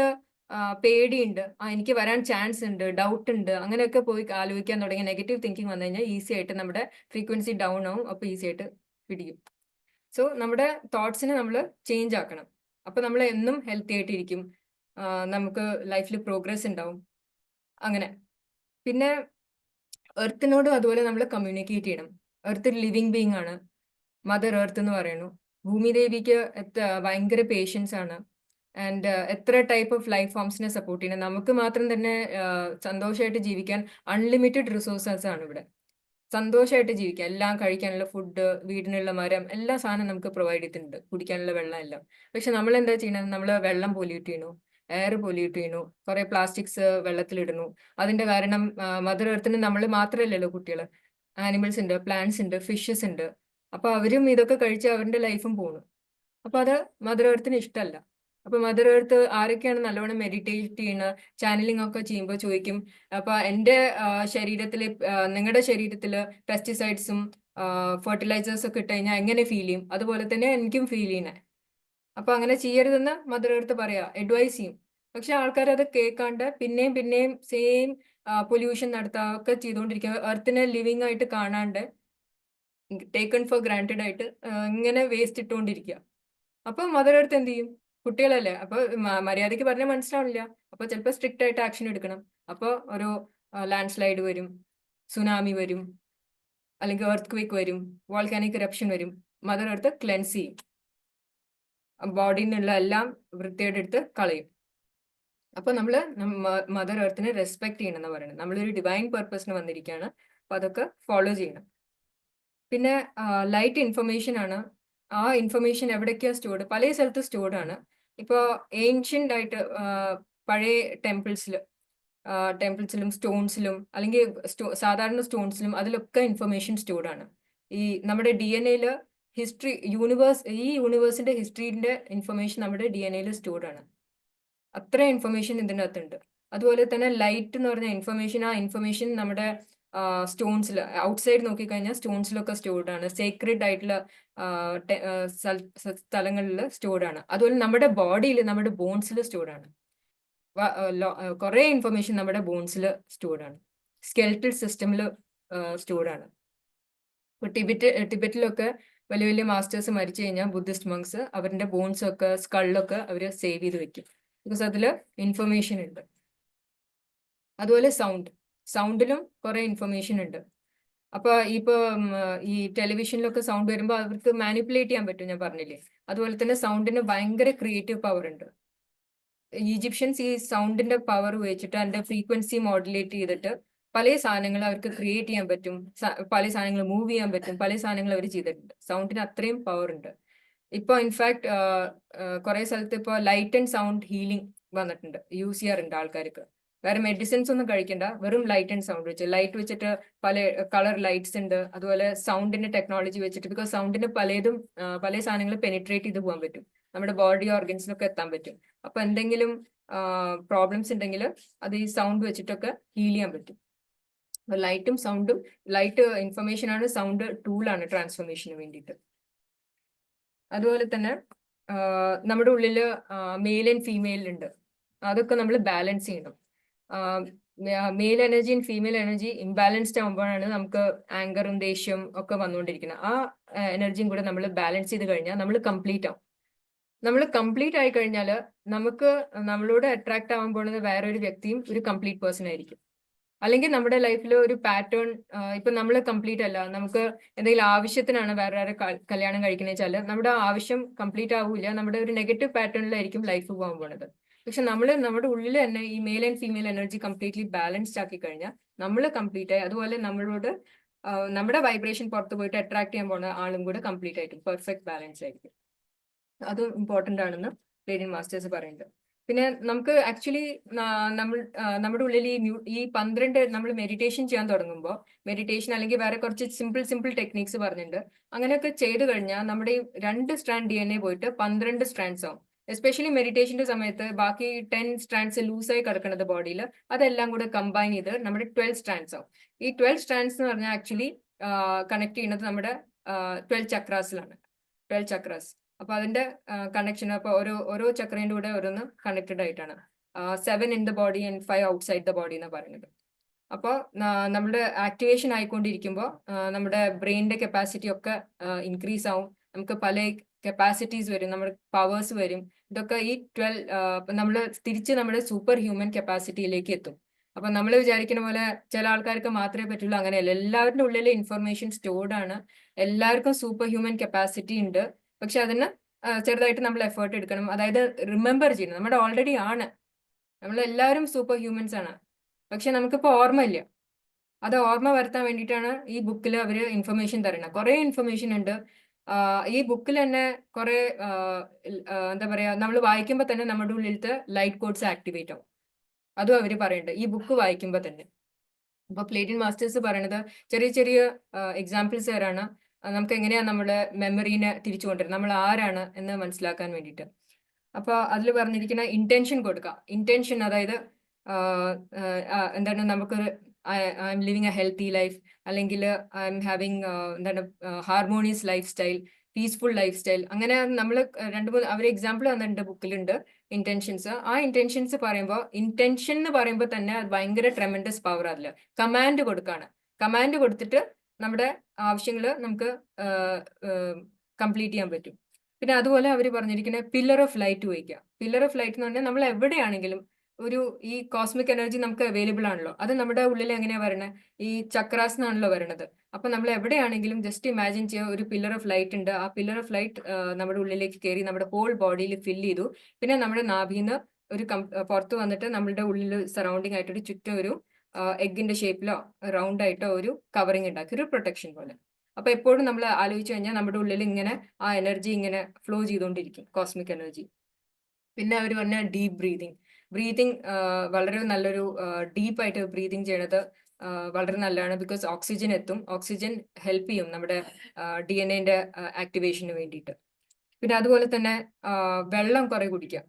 പേടിയുണ്ട്, എനിക്ക് വരാൻ ചാൻസ് ഉണ്ട്, ഡൗട്ട് ഉണ്ട്, അങ്ങനെയൊക്കെ പോയി ആലോചിക്കാൻ തുടങ്ങി നെഗറ്റീവ് തിങ്കിങ് വന്നു കഴിഞ്ഞാൽ ഈസി ആയിട്ട് നമ്മുടെ ഫ്രീക്വൻസി ഡൗൺ ആവും. അപ്പോൾ ഈസി ആയിട്ട് പിടിക്കും. സോ നമ്മുടെ തോട്ട്സിനെ നമ്മൾ ചേഞ്ച് ആക്കണം. അപ്പൊ നമ്മൾ എന്നും ഹെൽത്തി ആയിട്ടിരിക്കും, നമുക്ക് ലൈഫിൽ പ്രോഗ്രസ് ഉണ്ടാവും. അങ്ങനെ പിന്നെ എർത്തിനോടും അതുപോലെ നമ്മൾ കമ്മ്യൂണിക്കേറ്റ് ചെയ്യണം. എർത്ത് ഒരു ലിവിങ് ബീങ് ആണ്, മദർ എർത്ത് എന്ന് പറയുന്നു. ഭൂമിദേവിക്ക് ഭയങ്കര പേഷ്യൻസ് ആണ്. ആൻഡ് എത്ര ടൈപ്പ് ഓഫ് ലൈഫ് ഫോംസിനെ സപ്പോർട്ട് ചെയ്യണം. നമുക്ക് മാത്രം തന്നെ സന്തോഷമായിട്ട് ജീവിക്കാൻ അൺലിമിറ്റഡ് റിസോഴ്സസ് ആണ് ഇവിടെ. സന്തോഷമായിട്ട് ജീവിക്കാം, എല്ലാം കഴിക്കാനുള്ള ഫുഡ്, വീടിനുള്ള മരം, എല്ലാ സാധനം നമുക്ക് പ്രൊവൈഡ് ചെയ്തിട്ടുണ്ട്, കുടിക്കാനുള്ള വെള്ളം എല്ലാം. പക്ഷെ നമ്മൾ എന്താ ചെയ്യണത്, നമ്മൾ വെള്ളം പൊല്യൂട്ട് ചെയ്യണു, എയർ പൊല്യൂട്ട് ചെയ്യണു, കുറെ പ്ലാസ്റ്റിക്സ് വെള്ളത്തിലിടുന്നു. അതിന്റെ കാരണം മദർ എർത്തിന് നമ്മൾ മാത്രമല്ലല്ലോ കുട്ടികൾ, ആനിമൽസ് ഉണ്ട്, പ്ലാന്റ്സ് ഉണ്ട്, ഫിഷസ് ഉണ്ട്. അപ്പൊ അവരും ഇതൊക്കെ കഴിച്ച് അവരുടെ ലൈഫും പോണു. അപ്പൊ അത് മദർ എർത്തിന് ഇഷ്ടമല്ല. അപ്പൊ മദർ എർത്ത് ആരൊക്കെയാണ് നല്ലോണം മെഡിറ്റേറ്റ് ചെയ്യുന്ന ചാനലിംഗ് ഒക്കെ ചെയ്യുമ്പോൾ ചോദിക്കും, അപ്പൊ എന്റെ ശരീരത്തിൽ, നിങ്ങളുടെ ശരീരത്തിൽ പെസ്റ്റിസൈഡ്സും ഫെർട്ടിലൈസേഴ്സ് ഒക്കെ ഇട്ട് കഴിഞ്ഞാൽ എങ്ങനെ ഫീൽ ചെയ്യും, അതുപോലെ തന്നെ എനിക്കും ഫീൽ ചെയ്യണേ. അപ്പൊ അങ്ങനെ ചെയ്യരുതെന്ന് മദർ എർത്ത് പറയാ, അഡ്വൈസ് ചെയ്യും. പക്ഷെ ആൾക്കാർ അത് കേൾക്കാണ്ട് പിന്നെയും സെയിം പൊല്യൂഷൻ നടത്തുക ഒക്കെ ചെയ്തുകൊണ്ടിരിക്കുക. എർത്തിനെ ലിവിങ് ആയിട്ട് കാണാണ്ട് ടേക്കൺ ഫോർ ഗ്രാൻറ്റഡ് ആയിട്ട് ഇങ്ങനെ വേസ്റ്റ് ഇട്ടുകൊണ്ടിരിക്കുക. അപ്പൊ മദർ എർത്ത് എന്ത് ചെയ്യും, കുട്ടികളല്ലേ, അപ്പൊ മര്യാദയ്ക്ക് പറഞ്ഞാൽ മനസ്സിലാവില്ല. അപ്പൊ ചിലപ്പോൾ സ്ട്രിക്റ്റ് ആയിട്ട് ആക്ഷൻ എടുക്കണം. അപ്പോൾ ഒരു ലാൻഡ് സ്ലൈഡ് വരും, സുനാമി വരും, അല്ലെങ്കിൽ എർത്ത് ക്വേക്ക് വരും, വോൾക്കാനിക് ഇറപ്ഷൻ വരും. മദർ എർത്ത് ക്ലെൻസ് ചെയ്യും, ബോഡിയിൽ നിന്നുള്ള എല്ലാം വൃത്തിയായിട്ട് എടുത്ത് കളയും. അപ്പൊ നമ്മള് മദർ എർത്തിനെ റെസ്പെക്ട് ചെയ്യണം എന്ന് പറയുന്നത്. നമ്മളൊരു ഡിവൈൻ പർപ്പസിന് വന്നിരിക്കുകയാണ്. അപ്പൊ അതൊക്കെ ഫോളോ ചെയ്യണം. പിന്നെ ലൈറ്റ് ഇൻഫർമേഷൻ ആണ്. ആ ഇൻഫർമേഷൻ എവിടേക്കാ സ്റ്റോർഡ്? പല സ്ഥലത്ത് സ്റ്റോർഡ് ആണ്. ഇപ്പോൾ ഏൻഷ്യൻ്റ് ആയിട്ട് പഴയ ടെമ്പിൾസിലും സ്റ്റോൺസിലും അല്ലെങ്കിൽ സാധാരണ സ്റ്റോൺസിലും അതിലൊക്കെ ഇൻഫർമേഷൻ സ്റ്റോർഡ് ആണ്. ഈ നമ്മുടെ DNA ഹിസ്റ്ററി ഈ യൂണിവേഴ്സിന്റെ ഹിസ്റ്ററിന്റെ ഇൻഫർമേഷൻ നമ്മുടെ DNA സ്റ്റോർഡ് ആണ്. അത്ര ഇൻഫർമേഷൻ ഇതിൻ്റെ അകത്തുണ്ട്. അതുപോലെ തന്നെ ലൈറ്റ് എന്ന് പറഞ്ഞ ഇൻഫർമേഷൻ, ആ ഇൻഫർമേഷൻ നമ്മുടെ സ്റ്റോൺസിൽ ഔട്ട്സൈഡ് നോക്കിക്കഴിഞ്ഞാൽ സ്റ്റോൺസിലൊക്കെ സ്റ്റോർഡ് ആണ്. സേക്രഡ് ആയിട്ടുള്ള സ്ഥലങ്ങളിൽ സ്റ്റോർഡ് ആണ്. അതുപോലെ നമ്മുടെ ബോഡിയിൽ, നമ്മുടെ ബോൺസിൽ സ്റ്റോർഡ് ആണ്. കുറെ ഇൻഫർമേഷൻ നമ്മുടെ ബോൺസിൽ സ്റ്റോർഡ് ആണ്. സ്കെൽറ്റൽ സിസ്റ്റമിൽ സ്റ്റോർഡ് ആണ്. ഇപ്പോൾ ടിബറ്റിലൊക്കെ വലിയ വലിയ മാസ്റ്റേഴ്സ് മരിച്ചു കഴിഞ്ഞാൽ ബുദ്ധിസ്റ്റ് മങ്സ് അവരുടെ ബോൺസ് ഒക്കെ സ്കള്ളൊക്കെ അവർ സേവ് ചെയ്ത് വെക്കും. ബിക്കോസ് അതിൽ ഇൻഫർമേഷൻ ഉണ്ട്. അതുപോലെ സൗണ്ടിലും കുറെ ഇൻഫർമേഷൻ ഉണ്ട്. അപ്പൊ ഈ ടെലിവിഷനിലൊക്കെ സൗണ്ട് വരുമ്പോൾ അവർക്ക് മാനിപ്പുലേറ്റ് ചെയ്യാൻ പറ്റും, ഞാൻ പറഞ്ഞില്ലേ. അതുപോലെ തന്നെ സൗണ്ടിന് ഭയങ്കര ക്രിയേറ്റീവ് പവർ ഉണ്ട്. ഈജിപ്ഷ്യൻസ് ഈ സൗണ്ടിന്റെ പവർ ഉപയോഗിച്ചിട്ട് അതിന്റെ ഫ്രീക്വൻസി മോഡുലേറ്റ് ചെയ്തിട്ട് പല സാധനങ്ങൾ അവർക്ക് ക്രിയേറ്റ് ചെയ്യാൻ പറ്റും, പല സാധനങ്ങൾ മൂവ് ചെയ്യാൻ പറ്റും, പല സാധനങ്ങൾ അവർ ചെയ്തിട്ടുണ്ട്. സൗണ്ടിന് അത്രയും പവർ ഉണ്ട്. ഇപ്പൊ ഇൻഫാക്ട് കുറെ സ്ഥലത്ത് ഇപ്പൊ ലൈറ്റ് ആൻഡ് സൗണ്ട് ഹീലിംഗ് വന്നിട്ടുണ്ട്, യൂസ് ചെയ്യാറുണ്ട് ആൾക്കാർക്ക്. വേറെ മെഡിസിൻസ് ഒന്നും കഴിക്കണ്ട, വെറും ലൈറ്റ് ആൻഡ് സൗണ്ട് വെച്ച്, ലൈറ്റ് വെച്ചിട്ട് പല കളർ ലൈറ്റ്സ് ഉണ്ട്. അതുപോലെ സൗണ്ടിന്റെ ടെക്നോളജി വെച്ചിട്ട്, ബിക്കോസ് സൗണ്ടിന് പല സാധനങ്ങൾ പെനിട്രേറ്റ് ചെയ്ത് പോകാൻ പറ്റും, നമ്മുടെ ബോഡി ഓർഗൻസിലൊക്കെ എത്താൻ പറ്റും. അപ്പൊ എന്തെങ്കിലും പ്രോബ്ലംസ് ഉണ്ടെങ്കിൽ അത് ഈ സൗണ്ട് വെച്ചിട്ടൊക്കെ ഹീൽ ചെയ്യാൻ പറ്റും. ലൈറ്റും സൗണ്ടും, ലൈറ്റ് ഇൻഫർമേഷൻ ആണ്, സൗണ്ട് ടൂളാണ് ട്രാൻസ്ഫോർമേഷന് വേണ്ടിയിട്ട്. അതുപോലെ തന്നെ നമ്മുടെ ഉള്ളിൽ മെയിൽ ആൻഡ് ഫീമെയിൽ ഉണ്ട്, അതൊക്കെ നമ്മൾ ബാലൻസ് ചെയ്യണം. Male energy and female energy imbalanced ആകുമ്പോഴാണ് നമുക്ക് ആങ്കറും ദേഷ്യവും ഒക്കെ വന്നുകൊണ്ടിരിക്കുന്നത്. ആ എനർജിയും കൂടെ നമ്മൾ ബാലൻസ് ചെയ്ത് കഴിഞ്ഞാൽ നമ്മൾ കംപ്ലീറ്റ് ആവും. നമ്മൾ കംപ്ലീറ്റ് ആയി കഴിഞ്ഞാൽ നമുക്ക് നമ്മളോട് അട്രാക്ട് ആവാൻ പോകുന്നത് വേറെ ഒരു വ്യക്തിയും ഒരു കംപ്ലീറ്റ് പേഴ്സൺ ആയിരിക്കും. അല്ലെങ്കിൽ നമ്മുടെ ലൈഫിൽ ഒരു പാറ്റേൺ, ഇപ്പൊ നമ്മൾ കംപ്ലീറ്റ് അല്ല, നമുക്ക് എന്തെങ്കിലും ആവശ്യത്തിനാണ് വേറെ കല്യാണം കഴിക്കുന്നത് വെച്ചാൽ നമ്മുടെ ആവശ്യം കംപ്ലീറ്റ് ആവില്ല, നമ്മുടെ ഒരു നെഗറ്റീവ് പാറ്റേണിലായിരിക്കും ലൈഫ് പോകാൻ പോകുന്നത്. പക്ഷെ നമ്മുടെ ഉള്ളിൽ തന്നെ ഈ male and female energy completely balanced ആക്കി കഴിഞ്ഞാൽ നമ്മൾ കംപ്ലീറ്റ് ആയി. അതുപോലെ നമ്മളോട് നമ്മുടെ വൈബ്രേഷൻ പുറത്ത് പോയിട്ട് അട്രാക്ട് ചെയ്യാൻ പോകുന്ന ആളും കൂടെ കംപ്ലീറ്റ് ആയിരിക്കും, പെർഫെക്റ്റ് ബാലൻസ് ആയിരിക്കും. അത് ഇമ്പോർട്ടൻ്റ് ആണെന്ന് റേഡിയൻ മാസ്റ്റേഴ്സ് പറയുന്നുണ്ട്. പിന്നെ നമുക്ക് ആക്ച്വലി നമ്മുടെ ഉള്ളിൽ ഈ 12 നമ്മൾ മെഡിറ്റേഷൻ ചെയ്യാൻ തുടങ്ങുമ്പോൾ, മെഡിറ്റേഷൻ അല്ലെങ്കിൽ വേറെ കുറച്ച് സിമ്പിൾ ടെക്നിക്സ് പറഞ്ഞിട്ടുണ്ട്. അങ്ങനെയൊക്കെ ചെയ്തു കഴിഞ്ഞാൽ നമ്മുടെ ഈ 2 സ്ട്രാൻഡ് DNA പോയിട്ട് 12 സ്ട്രാൻഡ്സ് ആവും. എസ്പെഷ്യലി മെഡിറ്റേഷന്റെ സമയത്ത് ബാക്കി 10 സ്ട്രാൻഡ്സ് ലൂസായി കിടക്കുന്നത് ബോഡിയിൽ, അതെല്ലാം കൂടെ കമ്പൈൻ ചെയ്ത് നമ്മുടെ 12 സ്ട്രാൻഡ്സ് ആവും. ഈ 12 സ്ട്രാൻഡ്സ് എന്ന് പറഞ്ഞാൽ ആക്ച്വലി കണക്ട് ചെയ്യുന്നത് നമ്മുടെ 12 ചക്രാസിലാണ്. 12 ചക്രാസ്. അപ്പൊ അതിന്റെ കണക്ഷൻ, അപ്പൊ ഓരോ ചക്രേന്റെ കൂടെ ഓരോന്ന് കണക്റ്റഡ് ആയിട്ടാണ്. 7 in the body and 5 outside the body എന്ന് പറയുന്നത്. അപ്പോൾ നമ്മുടെ ആക്ടിവേഷൻ ആയിക്കൊണ്ടിരിക്കുമ്പോൾ നമ്മുടെ ബ്രെയിനിന്റെ കപ്പാസിറ്റി ഒക്കെ ഇൻക്രീസ് ആവും. നമുക്ക് പല കപ്പാസിറ്റീസ് വരും, നമ്മുടെ പവേഴ്സ് വരും. ഇതൊക്കെ ഈ 12 നമ്മൾ തിരിച്ച് നമ്മുടെ സൂപ്പർ ഹ്യൂമൻ കപ്പാസിറ്റിയിലേക്ക് എത്തും. അപ്പൊ നമ്മൾ വിചാരിക്കുന്ന പോലെ ചില ആൾക്കാർക്ക് മാത്രമേ പറ്റുള്ളൂ, അങ്ങനെയല്ല. എല്ലാവരുടെ ഉള്ളിലെ ഇൻഫർമേഷൻ സ്റ്റോർഡ് ആണ്, എല്ലാവർക്കും സൂപ്പർ ഹ്യൂമൻ കപ്പാസിറ്റി ഉണ്ട്. പക്ഷെ അതിന് ചെറുതായിട്ട് നമ്മൾ എഫേർട്ട് എടുക്കണം. അതായത് റിമെമ്പർ ചെയ്യണം, നമ്മുടെ ഓൾറെഡി ആണ്, നമ്മളെല്ലാവരും സൂപ്പർ ഹ്യൂമൻസ് ആണ്. പക്ഷെ നമുക്കിപ്പോൾ ഓർമ്മയില്ല. അത് ഓർമ്മ വരുത്താൻ വേണ്ടിയിട്ടാണ് ഈ ബുക്കിൽ അവർ ഇൻഫർമേഷൻ തരണം. കുറേ ഇൻഫർമേഷൻ ഉണ്ട് ഈ ബുക്കിൽ തന്നെ. കുറെ എന്താ പറയാ, നമ്മൾ വായിക്കുമ്പോൾ തന്നെ നമ്മുടെ ഉള്ളിലത്തെ ലൈറ്റ് കോഡ്സ് ആക്ടിവേറ്റ് ആവും. അതും അവർ പറയുന്നുണ്ട് ഈ ബുക്ക് വായിക്കുമ്പോൾ തന്നെ. അപ്പൊ പ്ലേറ്റിൻ മാസ്റ്റേഴ്സ് പറയണത് ചെറിയ ചെറിയ എക്സാമ്പിൾസ് തരാണ്, നമുക്ക് എങ്ങനെയാണ് നമ്മുടെ മെമ്മറീനെ തിരിച്ചു കൊണ്ടുവരുന്നത്, നമ്മൾ ആരാണ് എന്ന് മനസ്സിലാക്കാൻ വേണ്ടിയിട്ട്. അപ്പൊ അതിൽ പറഞ്ഞിരിക്കുന്ന ഇന്റൻഷൻ കൊടുക്കുക. ഇന്റൻഷൻ അതായത് എന്താണ്, നമുക്കൊരു I M living A healthy life, അല്ലെങ്കിൽ ഐ എം ഹാവിങ് എന്താണ് harmonious life style, peaceful life style. അങ്ങനെ നമ്മൾ 2-3 അവർ എക്സാമ്പിൾ തന്നിട്ടുണ്ട് ബുക്കിലുണ്ട് ഇന്റൻഷൻസ്. ആ ഇന്റൻഷൻസ് പറയുമ്പോൾ, ഇന്റൻഷൻ എന്ന് പറയുമ്പോൾ തന്നെ അത് ഭയങ്കര ട്രെമൻഡസ് പവർ. അതിൽ കമാൻഡ് കൊടുക്കാണ്. കമാൻഡ് കൊടുത്തിട്ട് നമ്മുടെ ആവശ്യങ്ങൾ നമുക്ക് കംപ്ലീറ്റ് ചെയ്യാൻ പറ്റും. പിന്നെ അതുപോലെ അവർ പറഞ്ഞിരിക്കുന്ന പില്ലർ ഓഫ് ലൈറ്റ് ഉപയോഗിക്കുക. പില്ലർ ഓഫ് ലൈറ്റ് എന്ന് പറഞ്ഞാൽ നമ്മൾ എവിടെയാണെങ്കിലും ഈ കോസ്മിക് എനർജി നമുക്ക് അവൈലബിൾ ആണല്ലോ, അത് നമ്മുടെ ഉള്ളിൽ എങ്ങനെയാ വരണത്, ഈ ചക്രാസ് എന്നാണല്ലോ വരണത്. അപ്പൊ നമ്മൾ എവിടെയാണെങ്കിലും ജസ്റ്റ് ഇമാജിൻ ചെയ്യുക, ഒരു പില്ലർ ഓഫ് ലൈറ്റ് ഉണ്ട്. ആ പില്ലർ ഓഫ് ലൈറ്റ് നമ്മുടെ ഉള്ളിലേക്ക് കയറി നമ്മുടെ ഹോൾ ബോഡിയിൽ ഫിൽ ചെയ്തു. പിന്നെ നമ്മുടെ നാഭിന്ന് പുറത്ത് വന്നിട്ട് നമ്മളുടെ ഉള്ളിൽ സറൗണ്ടിങ് ആയിട്ട് ഒരു ചുറ്റും ഒരു എഗ്ഗിന്റെ ഷേപ്പിലോ റൗണ്ട് ആയിട്ടോ ഒരു കവറിങ് ഉണ്ടാക്കി, ഒരു പ്രൊട്ടക്ഷൻ പോലെ. അപ്പൊ എപ്പോഴും നമ്മൾ ആലോചിച്ചു കഴിഞ്ഞാൽ നമ്മുടെ ഉള്ളിൽ ഇങ്ങനെ ആ എനർജി ഇങ്ങനെ ഫ്ലോ ചെയ്തുകൊണ്ടിരിക്കും, കോസ്മിക് എനർജി. പിന്നെ അവർ പറഞ്ഞ ഡീപ്പ് ബ്രീതിങ് വളരെ നല്ലൊരു ഡീപ്പായിട്ട് ബ്രീതിങ് ചെയ്യണത് വളരെ നല്ലതാണ്. ബിക്കോസ് ഓക്സിജൻ എത്തും, ഓക്സിജൻ ഹെൽപ്പ് ചെയ്യും നമ്മുടെ DNA ആക്ടിവേഷന് വേണ്ടിയിട്ട്. പിന്നെ അതുപോലെ തന്നെ വെള്ളം കുറെ കുടിക്കുക,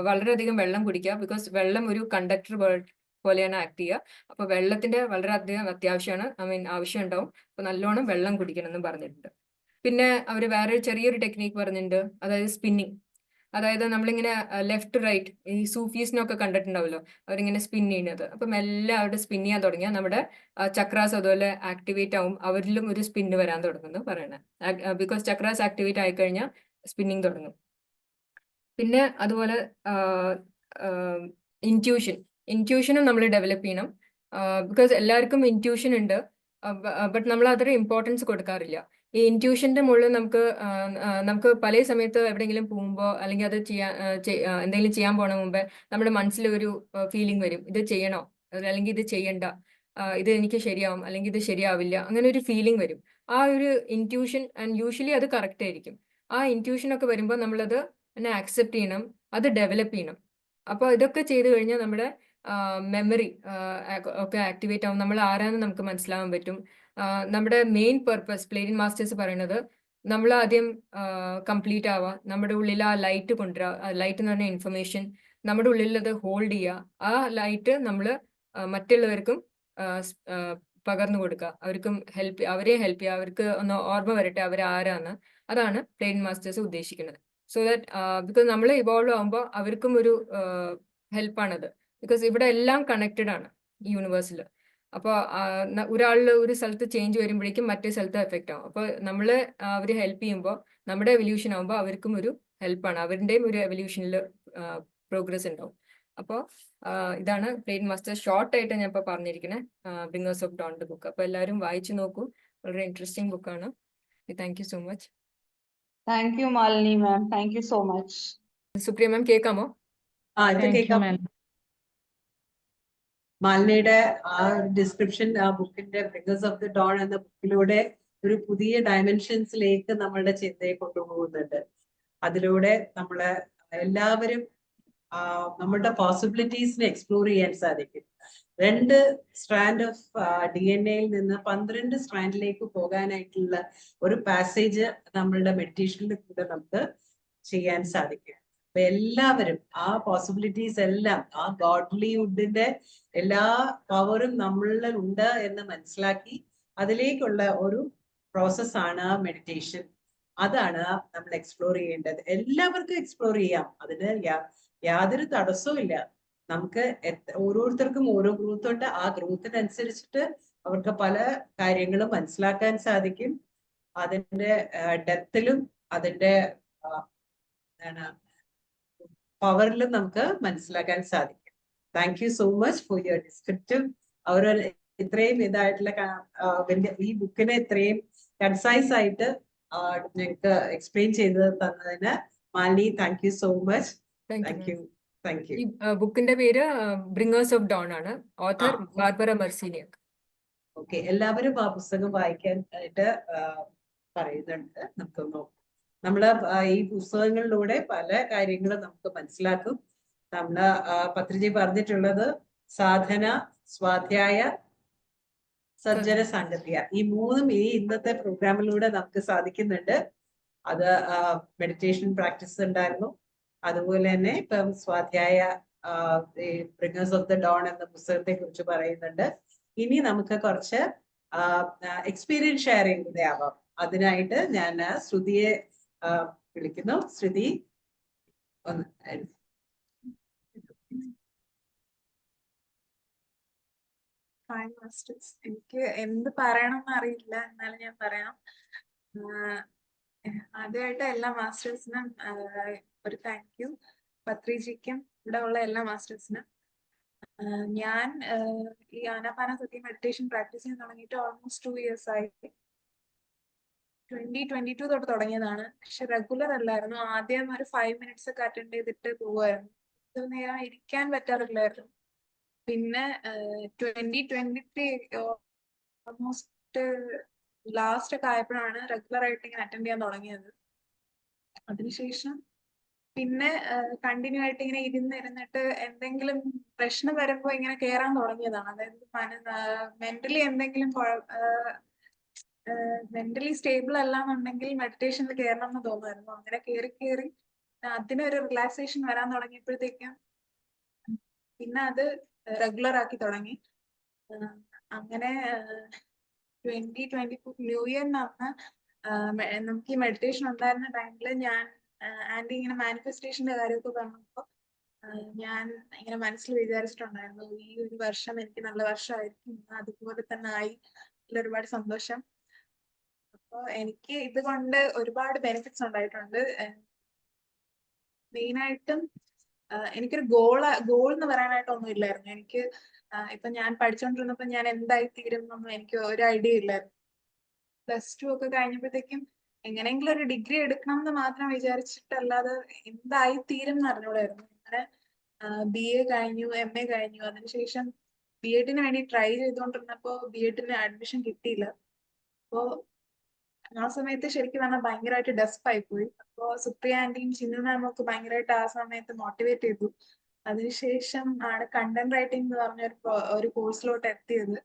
വളരെയധികം വെള്ളം കുടിക്കുക. ബിക്കോസ് വെള്ളം ഒരു കണ്ടക്ടർ പോലെയാണ് ആക്ട് ചെയ്യുക. അപ്പൊ വെള്ളത്തിന്റെ വളരെയധികം അത്യാവശ്യമാണ്, ആവശ്യം ഉണ്ടാവും. അപ്പൊ നല്ലോണം വെള്ളം കുടിക്കണം എന്നും പറഞ്ഞിട്ടുണ്ട്. പിന്നെ അവർ വേറെ ചെറിയൊരു ടെക്നീക്ക് പറഞ്ഞിട്ടുണ്ട്, അതായത് സ്പിന്നിങ്. അതായത് നമ്മളിങ്ങനെ ലെഫ്റ്റ് റൈറ്റ് ഈ സൂഫീസിനൊക്കെ കണ്ടിട്ടുണ്ടാവല്ലോ, അവരിങ്ങനെ സ്പിൻ ചെയ്യുന്നത്. അപ്പം എല്ലാം അവിടെ സ്പിൻ ചെയ്യാൻ തുടങ്ങിയാൽ നമ്മുടെ ചക്രാസ് അതുപോലെ ആക്ടിവേറ്റ് ആവും, അവരിലും ഒരു സ്പിന്ന് വരാൻ തുടങ്ങുന്നു പറയണേ. ബിക്കോസ് ചക്രാസ് ആക്ടിവേറ്റ് ആയിക്കഴിഞ്ഞാൽ സ്പിന്നിങ് തുടങ്ങും. പിന്നെ അതുപോലെ ഇൻറ്റ്യൂഷനും നമ്മൾ ഡെവലപ്പ് ചെയ്യണം. ബിക്കോസ് എല്ലാവർക്കും ഇൻറ്റ്യൂഷൻ ഉണ്ട്, ബട്ട് നമ്മൾ അത്ര ഇമ്പോർട്ടൻസ് കൊടുക്കാറില്ല. ഈ ഇൻറ്റ്യൂഷന്റെ മുകളിൽ നമുക്ക് പല സമയത്ത് എവിടെയെങ്കിലും പോകുമ്പോൾ അല്ലെങ്കിൽ അത് എന്തെങ്കിലും ചെയ്യാൻ പോണ മുമ്പേ നമ്മുടെ മനസ്സിൽ ഒരു ഫീലിംഗ് വരും, ഇത് ചെയ്യണോ അല്ലെങ്കിൽ ഇത് ചെയ്യണ്ട, ഇത് എനിക്ക് ശരിയാവും അല്ലെങ്കിൽ ഇത് ശരിയാവില്ല, അങ്ങനെ ഒരു ഫീലിംഗ് വരും. ആ ഒരു ഇൻറ്റ്യൂഷൻ, ആൻഡ് യൂഷ്വലി അത് കറക്റ്റ് ആയിരിക്കും. ആ ഇൻറ്റ്യൂഷൻ ഒക്കെ വരുമ്പോൾ നമ്മളത് എന്നെ ആക്സെപ്റ്റ് ചെയ്യണം, അത് ഡെവലപ്പ് ചെയ്യണം. അപ്പോൾ ഇതൊക്കെ ചെയ്തു കഴിഞ്ഞാൽ നമ്മുടെ മെമ്മറി ഒക്കെ ആക്ടിവേറ്റ് ആവും, നമ്മൾ ആരാന്ന് നമുക്ക് മനസ്സിലാവാൻ പറ്റും. നമ്മുടെ മെയിൻ പർപ്പസ് പ്ലേൻ മാസ്റ്റേഴ്സ് പറയുന്നത്, നമ്മൾ ആദ്യം കംപ്ലീറ്റ് ആവുക, നമ്മുടെ ഉള്ളിൽ ആ ലൈറ്റ് കൊണ്ടുവരിക. ലൈറ്റ് എന്ന് പറഞ്ഞ ഇൻഫർമേഷൻ നമ്മുടെ ഉള്ളിൽ അത് ഹോൾഡ് ചെയ്യുക. ആ ലൈറ്റ് നമ്മൾ മറ്റുള്ളവർക്കും പകർന്നു കൊടുക്കുക, അവരെ ഹെൽപ്പ് ചെയ്യുക, അവർക്ക് ഒന്ന് ഓർമ്മ വരട്ടെ അവർ ആരാന്ന്. അതാണ് പ്ലേൻ മാസ്റ്റേഴ്സ് ഉദ്ദേശിക്കുന്നത്. സോ ദാറ്റ് ബിക്കോസ് നമ്മൾ ഇവോൾവ് ആകുമ്പോൾ അവർക്കും ഒരു ഹെൽപ്പാണത്. ബിക്കോസ് ഇവിടെ എല്ലാം കണക്റ്റഡ് ആണ് ഈ യൂണിവേഴ്സിൽ. അപ്പോൾ ഒരാളിൽ ഒരു സ്ഥലത്ത് ചേഞ്ച് വരുമ്പോഴേക്കും മറ്റേ സ്ഥലത്ത് എഫക്റ്റ് ആവും. അപ്പോൾ നമ്മൾ അവർ ഹെൽപ്പ് ചെയ്യുമ്പോൾ നമ്മുടെ എവല്യൂഷൻ ആകുമ്പോൾ അവർക്കും ഒരു ഹെൽപ്പാണ്, അവരുടെയും ഒരു എവല്യൂഷനിൽ പ്രോഗ്രസ് ഉണ്ടാവും. അപ്പോൾ ഇതാണ് പ്ലേൻ മാസ്റ്റർ ഷോർട്ടായിട്ട് ഞാൻ ഇപ്പോൾ പറഞ്ഞിരിക്കുന്നത്, bringers of dawn the book. അപ്പോൾ എല്ലാവരും വായിച്ചു നോക്കൂ, വളരെ ഇൻട്രസ്റ്റിംഗ് ബുക്കാണ്. Thank you so much. Thank you Malini ma'am, thank you so much. Supriya ma'am കേൾക്കാമോ? ഇത് കേൾക്കാം. മാലിനിയുടെ ആ ഡിസ്ക്രിപ്ഷൻ, ആ ബുക്കിന്റെ ബ്രിങ്ങേഴ്സ് ഓഫ് ദി ഡോൺ എന്ന ബുക്കിലൂടെ ഒരു പുതിയ ഡയമെൻഷൻസിലേക്ക് നമ്മളുടെ ചിന്തയെ കൊണ്ടുപോകുന്നുണ്ട്. അതിലൂടെ നമ്മള് എല്ലാവരും നമ്മളുടെ പോസിബിലിറ്റീസിനെ എക്സ്പ്ലോർ ചെയ്യാൻ സാധിക്കും. 2 സ്ട്രാൻഡ് ഓഫ് DNA നിന്ന് 12 സ്ട്രാൻഡിലേക്ക് പോകാനായിട്ടുള്ള ഒരു പാസേജ് നമ്മളുടെ മെഡിറ്റേഷനിൽ കൂടെ നമുക്ക് ചെയ്യാൻ സാധിക്കും. അപ്പൊ എല്ലാവരും ആ പോസിബിലിറ്റീസ് എല്ലാം, ആ ഗോഡ്ലിഹുഡിന്റെ എല്ലാ പവറും നമ്മളിൽ ഉണ്ട് എന്ന് മനസ്സിലാക്കി അതിലേക്കുള്ള ഒരു പ്രോസസ്സാണ് മെഡിറ്റേഷൻ. അതാണ് നമ്മൾ എക്സ്പ്ലോർ ചെയ്യേണ്ടത്. എല്ലാവർക്കും എക്സ്പ്ലോർ ചെയ്യാം, അതിന് യാതൊരു തടസ്സവും ഇല്ല. നമുക്ക് ഓരോരുത്തർക്കും ഓരോ ഗ്രൂത്തുണ്ട്, ആ ഗ്രൂത്തിനനുസരിച്ചിട്ട് അവർക്ക് പല കാര്യങ്ങളും മനസ്സിലാക്കാൻ സാധിക്കും. അതിന്റെ ഡെപ്തിലും അതിന്റെ പവറിലും നമുക്ക് മനസ്സിലാക്കാൻ സാധിക്കും. Thank you so much for your descriptive. അവർ ഇത്രയും ഇതായിട്ടുള്ള ഈ ബുക്കിനെ ഇത്രയും കൺസൈസ് ആയിട്ട് ഞങ്ങൾക്ക് എക്സ്പ്ലെയിൻ ചെയ്ത് തന്നതിന് Malini, thank you so much. Thank U. ഈ ബുക്കിന്റെ പേര് ബ്രിങ്ങേഴ്സ് ഓഫ് ഡോൺ ആണ്, ഓഥർ ബാർബറ മെർസീനിയക്. ഓക്കെ, എല്ലാവരും ആ പുസ്തകം വായിക്കാൻ ആയിട്ട് പറയുന്നുണ്ട്. നമുക്ക് നോക്കാം. നമ്മള് ഈ പുസ്തകങ്ങളിലൂടെ പല കാര്യങ്ങളും നമുക്ക് മനസ്സിലാക്കും. നമ്മള് പത്രിജി പറഞ്ഞിട്ടുള്ളത് സാധന, സ്വാധ്യായ, സജ്ജന, സാങ്കത്യ, ഈ 3ഉം ഈ ഇന്നത്തെ പ്രോഗ്രാമിലൂടെ നമുക്ക് സാധിക്കുന്നുണ്ട്. അത് മെഡിറ്റേഷൻ പ്രാക്ടീസ് ഉണ്ടായിരുന്നു. അതുപോലെ തന്നെ ഇപ്പം സ്വാധ്യായ ബ്രിങ്ങേഴ്സ് ഓഫ് ദ ഡോൺ എന്ന പുസ്തകത്തെ കുറിച്ച് പറയുന്നുണ്ട്. ഇനി നമുക്ക് കുറച്ച് എക്സ്പീരിയൻസ് ഷെയറിംഗ് കൂടെ ആവാം. അതിനായിട്ട് ഞാൻ ശ്രുതിയെ വിളിക്കുന്നു. ശ്രുതി ഒന്ന്. ഹായ് മാസ്റ്റേഴ്സ്, എനിക്ക് എന്ത് പറയണം എന്ന് അറിയില്ല, എന്നാലും ഞാൻ പറയാം. ആദ്യമായിട്ട് എല്ലാ മാസ്റ്റേഴ്സിനും ഒരു താങ്ക് യു. പത്രിജിക്കും ഇവിടെ ഉള്ള എല്ലാ മാസ്റ്റേഴ്സിനും. ഞാൻ ഈ ആനാപാനസതി മെഡിറ്റേഷൻ പ്രാക്ടീസ് ചെയ്യാൻ തുടങ്ങിയിട്ട് ഓൾമോസ്റ്റ് 2 years ആയി. 2022 തൊട്ട് തുടങ്ങിയതാണ്. പക്ഷെ റെഗുലർ അല്ലായിരുന്നു. ആദ്യം ഒരു 5 minutes ഒക്കെ അറ്റൻഡ് ചെയ്തിട്ട് പോവായിരുന്നു. ഇത്ര നേരം ഇരിക്കാൻ പറ്റാറില്ലായിരുന്നു. പിന്നെ 2023 ഓൾമോസ്റ്റ് ലാസ്റ്റ് ഒക്കെ ആയപ്പോഴാണ് റെഗുലർ ആയിട്ട് ഇങ്ങനെ അറ്റൻഡ് ചെയ്യാൻ തുടങ്ങിയത്. അതിനുശേഷം പിന്നെ കണ്ടിന്യൂ ആയിട്ട് ഇങ്ങനെ ഇരുന്നിട്ട് എന്തെങ്കിലും പ്രശ്നം വരുമ്പോൾ ഇങ്ങനെ കയറാൻ തുടങ്ങിയതാണ്. അതായത് മെന്റലി എന്തെങ്കിലും മെന്റലി സ്റ്റേബിൾ അല്ലാന്നുണ്ടെങ്കിൽ മെഡിറ്റേഷനിൽ കയറണം എന്ന് തോന്നുമായിരുന്നു. അങ്ങനെ കയറി അതിനൊരു റിലാക്സേഷൻ വരാൻ തുടങ്ങിയപ്പോഴത്തേക്കും പിന്നെ അത് റെഗുലർ ആക്കി തുടങ്ങി. അങ്ങനെ 2024 ന്യൂ ഇയറിന് അന്ന് നമുക്ക് ഈ മെഡിറ്റേഷൻ ഉണ്ടായിരുന്ന ടൈമിൽ ഞാൻ ആന്റി ഇങ്ങനെ മാനിഫെസ്റ്റേഷന്റെ കാര്യമൊക്കെ പറഞ്ഞപ്പോൾ ഞാൻ ഇങ്ങനെ മനസ്സിൽ വിചാരിച്ചിട്ടുണ്ടായിരുന്നു ഈ ഒരു വർഷം എനിക്ക് നല്ല വർഷമായിരിക്കും, അതുപോലെ തന്നെ ആയി. ഒരുപാട് സന്തോഷം. അപ്പോൾ എനിക്ക് ഇതുകൊണ്ട് ഒരുപാട് ബെനിഫിറ്റ്സ് ഉണ്ടായിട്ടുണ്ട്. മെയിനായിട്ടും എനിക്കൊരു ഗോൾ എന്ന് പറയാനായിട്ട് ഒന്നും ഇല്ലായിരുന്നു. എനിക്ക് ഇപ്പൊ ഞാൻ പഠിച്ചുകൊണ്ടിരുന്നപ്പോൾ ഞാൻ എന്തായി തീരും എന്നൊന്നും എനിക്ക് ഒരു ഐഡിയ ഇല്ലായിരുന്നു. +2 ഒക്കെ കഴിഞ്ഞപ്പോഴത്തേക്കും എങ്ങനെയെങ്കിലും ഒരു ഡിഗ്രി എടുക്കണം എന്ന് മാത്രം വിചാരിച്ചിട്ടല്ലാതെ എന്തായി തീരും എന്ന് അറിഞ്ഞൂടായിരുന്നു. അങ്ങനെ BA കഴിഞ്ഞു, MA കഴിഞ്ഞു. അതിനുശേഷം B.Ed വേണ്ടി ട്രൈ ചെയ്തുകൊണ്ടിരുന്നപ്പോ B.Ed അഡ്മിഷൻ കിട്ടിയില്ല. അപ്പോ ആ സമയത്ത് ശരിക്കും പറഞ്ഞാൽ ഭയങ്കരമായിട്ട് ഡെസ്പായി പോയി. അപ്പോൾ സുപ്രിയ ആന്റിയും ചിന്നു മാമും ഒക്കെ ഭയങ്കരമായിട്ട് ആ സമയത്ത് മോട്ടിവേറ്റ് ചെയ്തു. അതിനുശേഷം ആണ് കണ്ടന്റ് റൈറ്റിംഗ് എന്ന് പറഞ്ഞ ഒരു കോഴ്സിലോട്ട് എത്തിയത്.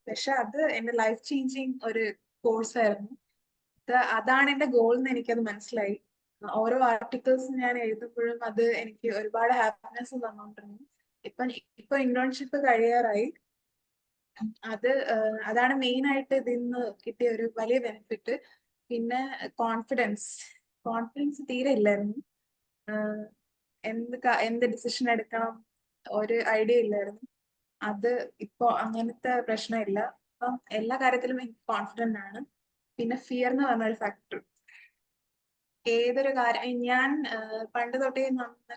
പക്ഷെ അത് എന്റെ ലൈഫ് ചേഞ്ചിങ് ഒരു കോഴ്സ് ആയിരുന്നു. അതാണ് എന്റെ ഗോൾ എന്ന് എനിക്കത് മനസ്സിലായി. ഓരോ ആർട്ടിക്കിൾസ് ഞാൻ എഴുതുമ്പോഴും അത് എനിക്ക് ഒരുപാട് ഹാപ്പിനെസ് തന്നോണ്ടിരുന്നു. ഇപ്പൊ ഇന്റേൺഷിപ്പ് കഴിയാറായി. അതാണ് മെയിൻ ആയിട്ട് ഇതിന്ന് കിട്ടിയ ഒരു വലിയ ബെനിഫിറ്റ്. പിന്നെ കോൺഫിഡൻസ് തീരെ ഇല്ലായിരുന്നു. എന്ത് ഡിസിഷൻ എടുക്കണം ഒരു ഐഡിയ ഇല്ലായിരുന്നു. അത് ഇപ്പൊ അങ്ങനത്തെ പ്രശ്നമില്ല. അപ്പം എല്ലാ കാര്യത്തിലും എനിക്ക് കോൺഫിഡന്റ് ആണ്. പിന്നെ ഫിയർ എന്ന് പറഞ്ഞ ഒരു ഫാക്ടർ. ഏതൊരു കാര്യം ഞാൻ പണ്ട് തൊട്ടേ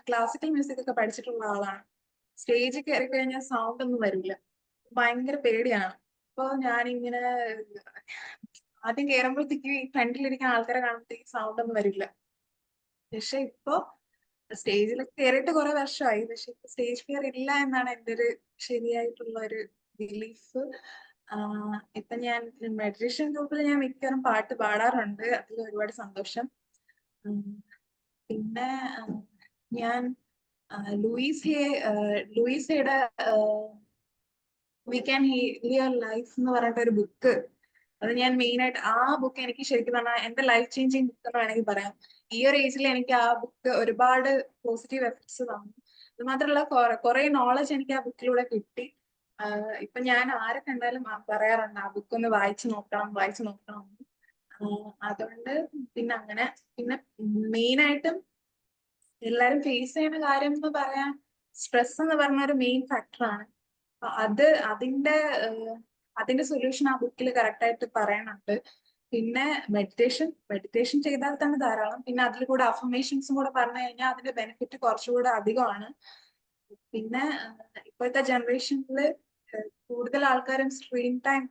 ക്ലാസിക്കൽ മ്യൂസിക് ഒക്കെ പഠിച്ചിട്ടുള്ള ആളാണ്. സ്റ്റേജിൽ കയറി കഴിഞ്ഞാൽ സൗണ്ട് ഒന്നും വരില്ല, ഭയങ്കര പേടിയാണ്. അപ്പൊ ഞാനിങ്ങനെ ആദ്യം കയറുമ്പോഴത്തേക്ക് ഫ്രണ്ടിലിരിക്കുന്ന ആൾക്കാരെ കാണുമ്പോഴത്തേക്ക് സൗണ്ട് ഒന്നും വരില്ല. പക്ഷെ ഇപ്പൊ സ്റ്റേജിലൊക്കെ കയറിയിട്ട് കുറെ വർഷമായി, പക്ഷെ ഇപ്പൊ സ്റ്റേജ് ഫിയർ ഇല്ല എന്നാണ് എൻ്റെ ഒരു ശരിയായിട്ടുള്ള ഒരു ബിലീഫ്. ഇപ്പൊ ഞാൻ മെഡിറ്റേഷൻ ഗ്രൂപ്പിൽ ഞാൻ മിക്കവാറും പാട്ട് പാടാറുണ്ട്. അതിൽ ഒരുപാട് സന്തോഷം. പിന്നെ ഞാൻ ലൂയിസയുടെ we can heal your life എന്ന് പറഞ്ഞിട്ട് ഒരു ബുക്ക്, അത് ഞാൻ മെയിൻ ആയിട്ട് ആ ബുക്ക് എനിക്ക് ശരിക്കും പറഞ്ഞാൽ എന്റെ ലൈഫ് ചേഞ്ചിങ് ബുക്ക് എന്ന് വേണമെങ്കിൽ പറയാം. ഈ ഒരു ഏജിൽ എനിക്ക് ആ ബുക്ക് ഒരുപാട് പോസിറ്റീവ് എഫക്ട്സ് തന്നു. അത് മാത്രമല്ല കുറെ നോളജ് എനിക്ക് ആ ബുക്കിലൂടെ കിട്ടി. ഇപ്പൊ ഞാൻ ആരെ കണ്ടാലും പറയാറുണ്ട് ആ ബുക്ക് ഒന്ന് വായിച്ചു നോക്കണം. അതുകൊണ്ട് പിന്നെ മെയിൻ ആയിട്ടും എല്ലാരും ഫേസ് ചെയ്യുന്ന കാര്യം എന്ന് പറയാൻ സ്ട്രെസ് എന്ന് പറഞ്ഞ ഒരു മെയിൻ ഫാക്ടറാണ്. അതിന്റെ സൊല്യൂഷൻ ആ ബുക്കിൽ കറക്റ്റ് ആയിട്ട് പറയുന്നുണ്ട്. പിന്നെ മെഡിറ്റേഷൻ ചെയ്താൽ തന്നെ ധാരാളം. പിന്നെ അതിൽ കൂടെ അഫർമേഷൻസും കൂടെ പറഞ്ഞു കഴിഞ്ഞാൽ അതിന്റെ ബെനിഫിറ്റ് കുറച്ചുകൂടെ അധികമാണ്. പിന്നെ ഇപ്പോഴത്തെ ജനറേഷനിൽ കൂടുതൽ ആൾക്കാരും സ്ക്രീൻ ടൈം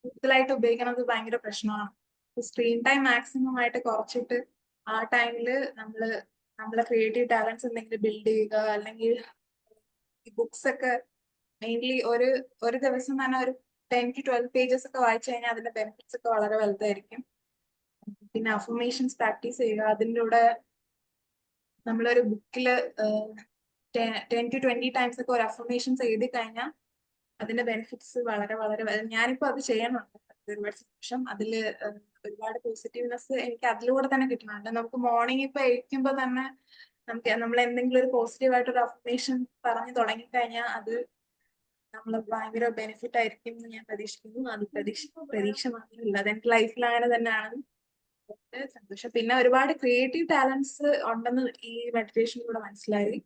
കൂടുതലായിട്ട് ഉപയോഗിക്കുന്നത് ഭയങ്കര പ്രശ്നമാണ്. സ്ക്രീൻ ടൈം മാക്സിമം ആയിട്ട് കുറച്ചിട്ട് ആ ടൈമില് നമ്മളെ ക്രിയേറ്റീവ് ടാലൻസ് എന്തെങ്കിലും ബിൽഡ് ചെയ്യുക, അല്ലെങ്കിൽ ഈ ബുക്സ് ഒക്കെ മെയിൻലി ഒരു ദിവസം തന്നെ ഒരു 10 to 12 പേജസ് ഒക്കെ വായിച്ചു കഴിഞ്ഞാൽ അതിന്റെ ബെനിഫിറ്റ്സ് ഒക്കെ വളരെ വലുതായിരിക്കും. പിന്നെ അഫർമേഷൻസ് പ്രാക്ടീസ് ചെയ്യുക. അതിൻ്റെ കൂടെ നമ്മളൊരു ബുക്കില് 10 to 20 ടൈംസ് ഒക്കെ ഒരു അഫർമേഷൻസ് എഴുതി കഴിഞ്ഞാൽ അതിന്റെ ബെനിഫിറ്റ്സ് വളരെ വളരെ ഞാനിപ്പോ അത് ചെയ്യണുണ്ട്. ഒരുപാട് സന്തോഷം. അതില് ഒരുപാട് പോസിറ്റീവ്നെസ് എനിക്ക് അതിലൂടെ തന്നെ കിട്ടുന്നുണ്ട്. നമുക്ക് മോർണിംഗ് ഇപ്പൊ എഴുതിക്കുമ്പോ തന്നെ നമ്മൾ എന്തെങ്കിലും ഒരു പോസിറ്റീവ് ആയിട്ട് ഒരു അഫർമേഷൻ പറഞ്ഞു തുടങ്ങിക്കഴിഞ്ഞാൽ അത് നമ്മൾ ഭയങ്കര ബെനിഫിറ്റ് ആയിരിക്കും എന്ന് ഞാൻ പ്രതീക്ഷിക്കുന്നു. അത് പ്രതീക്ഷ മാത്രമല്ല, അതെന്റെ ലൈഫിൽ അങ്ങനെ തന്നെയാണ്. സന്തോഷം. പിന്നെ ഒരുപാട് ക്രിയേറ്റീവ് ടാലൻസ് ഉണ്ടെന്ന് ഈ മെഡിറ്റേഷനിലൂടെ മനസ്സിലായി.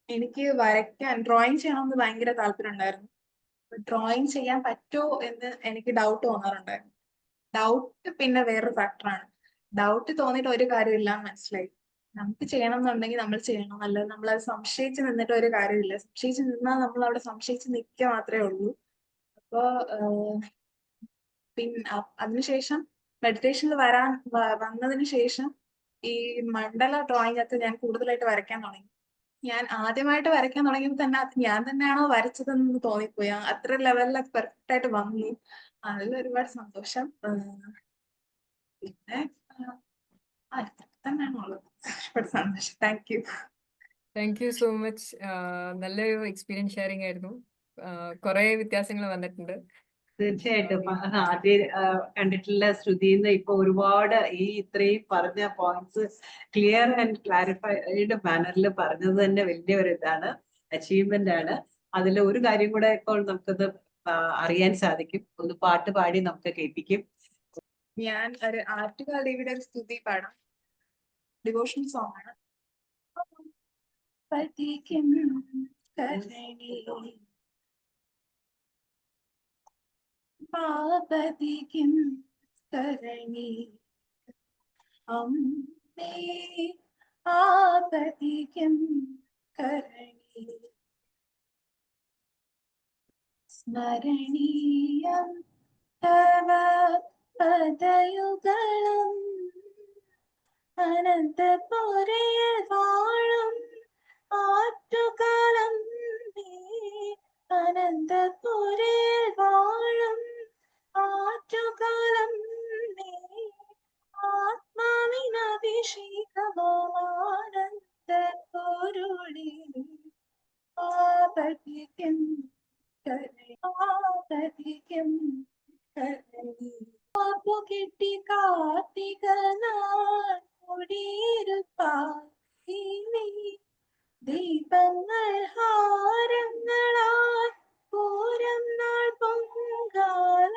എനിക്ക് ഡ്രോയിങ് ചെയ്യണമെന്ന് ഭയങ്കര താല്പര്യം ഉണ്ടായിരുന്നു. ഡ്രോയിങ് ചെയ്യാൻ പറ്റുമോ എന്ന് എനിക്ക് ഡൗട്ട് തോന്നാറുണ്ടായിരുന്നു. ഡൗട്ട് പിന്നെ വേറൊരു ഫാക്ടറാണ്. ഡൗട്ട് തോന്നിയിട്ട് ഒരു കാര്യമില്ല എന്ന് മനസ്സിലായി. നമുക്ക് ചെയ്യണം എന്നുണ്ടെങ്കിൽ നമ്മൾ ചെയ്യണം, അല്ലാതെ നമ്മളത് സംശയിച്ച് നിന്നിട്ട് ഒരു കാര്യമില്ല. സംശയിച്ച് നിന്നാൽ നമ്മൾ അവിടെ സംശയിച്ച് നിൽക്കുക മാത്രമേ ഉള്ളൂ. അപ്പോ പിന്നെ അതിനുശേഷം മെഡിറ്റേഷനിൽ വന്നതിന് ശേഷം ഈ മണ്ഡല ഡ്രോയിങ് ഒക്കെ ഞാൻ കൂടുതലായിട്ട് വരയ്ക്കാൻ തുടങ്ങി. ഞാൻ ആദ്യമായിട്ട് വരയ്ക്കാൻ തുടങ്ങിയപ്പോൾ തന്നെ അത് ഞാൻ തന്നെയാണോ വരച്ചതെന്ന് തോന്നിപ്പോയി. അത്ര ലെവലിലൊക്കെ പെർഫെക്റ്റ് ആയിട്ട് വന്നു. അതിൽ ഒരുപാട് സന്തോഷം. പിന്നെ ഇതൊക്കെ തന്നെയാണുള്ളത്. ഒരുപാട് സന്തോഷം. Thank you. Thank you so much. നല്ലൊരു എക്സ്പീരിയൻസ് ഷെയറിംഗ് ആയിരുന്നു. കുറെ വ്യത്യാസങ്ങൾ വന്നിട്ടുണ്ട്. തീർച്ചയായിട്ടും ആദ്യം കണ്ടിട്ടുള്ള ശ്രുതിന്ന് ഇപ്പൊ ഒരുപാട് ഈ ഇത്രയും പറഞ്ഞ പോയിന്റ്സ് ക്ലിയർ ആൻഡ് ക്ലാരിഫൈഡ് മാനറിൽ പറഞ്ഞത് തന്നെ വലിയൊരു ഇതാണ്, അച്ചീവ്മെന്റ് ആണ്. അതിൽ ഒരു കാര്യം കൂടെ ഇപ്പോൾ നമുക്കത് അറിയാൻ സാധിക്കും. ഒന്ന് പാട്ട് പാടി നമുക്ക് കേൾപ്പിക്കും. ഞാൻ ഒരു ആറ്റുകാലിയുടെ ഒരു സ്തുതി പാടാം. ഡിവോഷൻ സോങ് ആണ്. പതിക്കും കരണി പാപതിക്കും കരണി അമ്മേ ആപതിക്കും കരണി സ്മരണീയം തവ പദയുഗളം അനന്തപുരയിൽ വാഴും ആറ്റുകാലം അനന്തപുരയിൽ വാഴും ആറ്റുകാലം ആത്മാവിനഭിഷേകമാനന്ദ പൊരുളി ആപതിക്കും ആപതിക്കും കരണി കെട്ടി കാർത്തിക നാൾ കുടിയിരുപ്പായി ദീപങ്ങൾ ഹാരങ്ങളാൽ പൂരം നാൾ പൊങ്കാല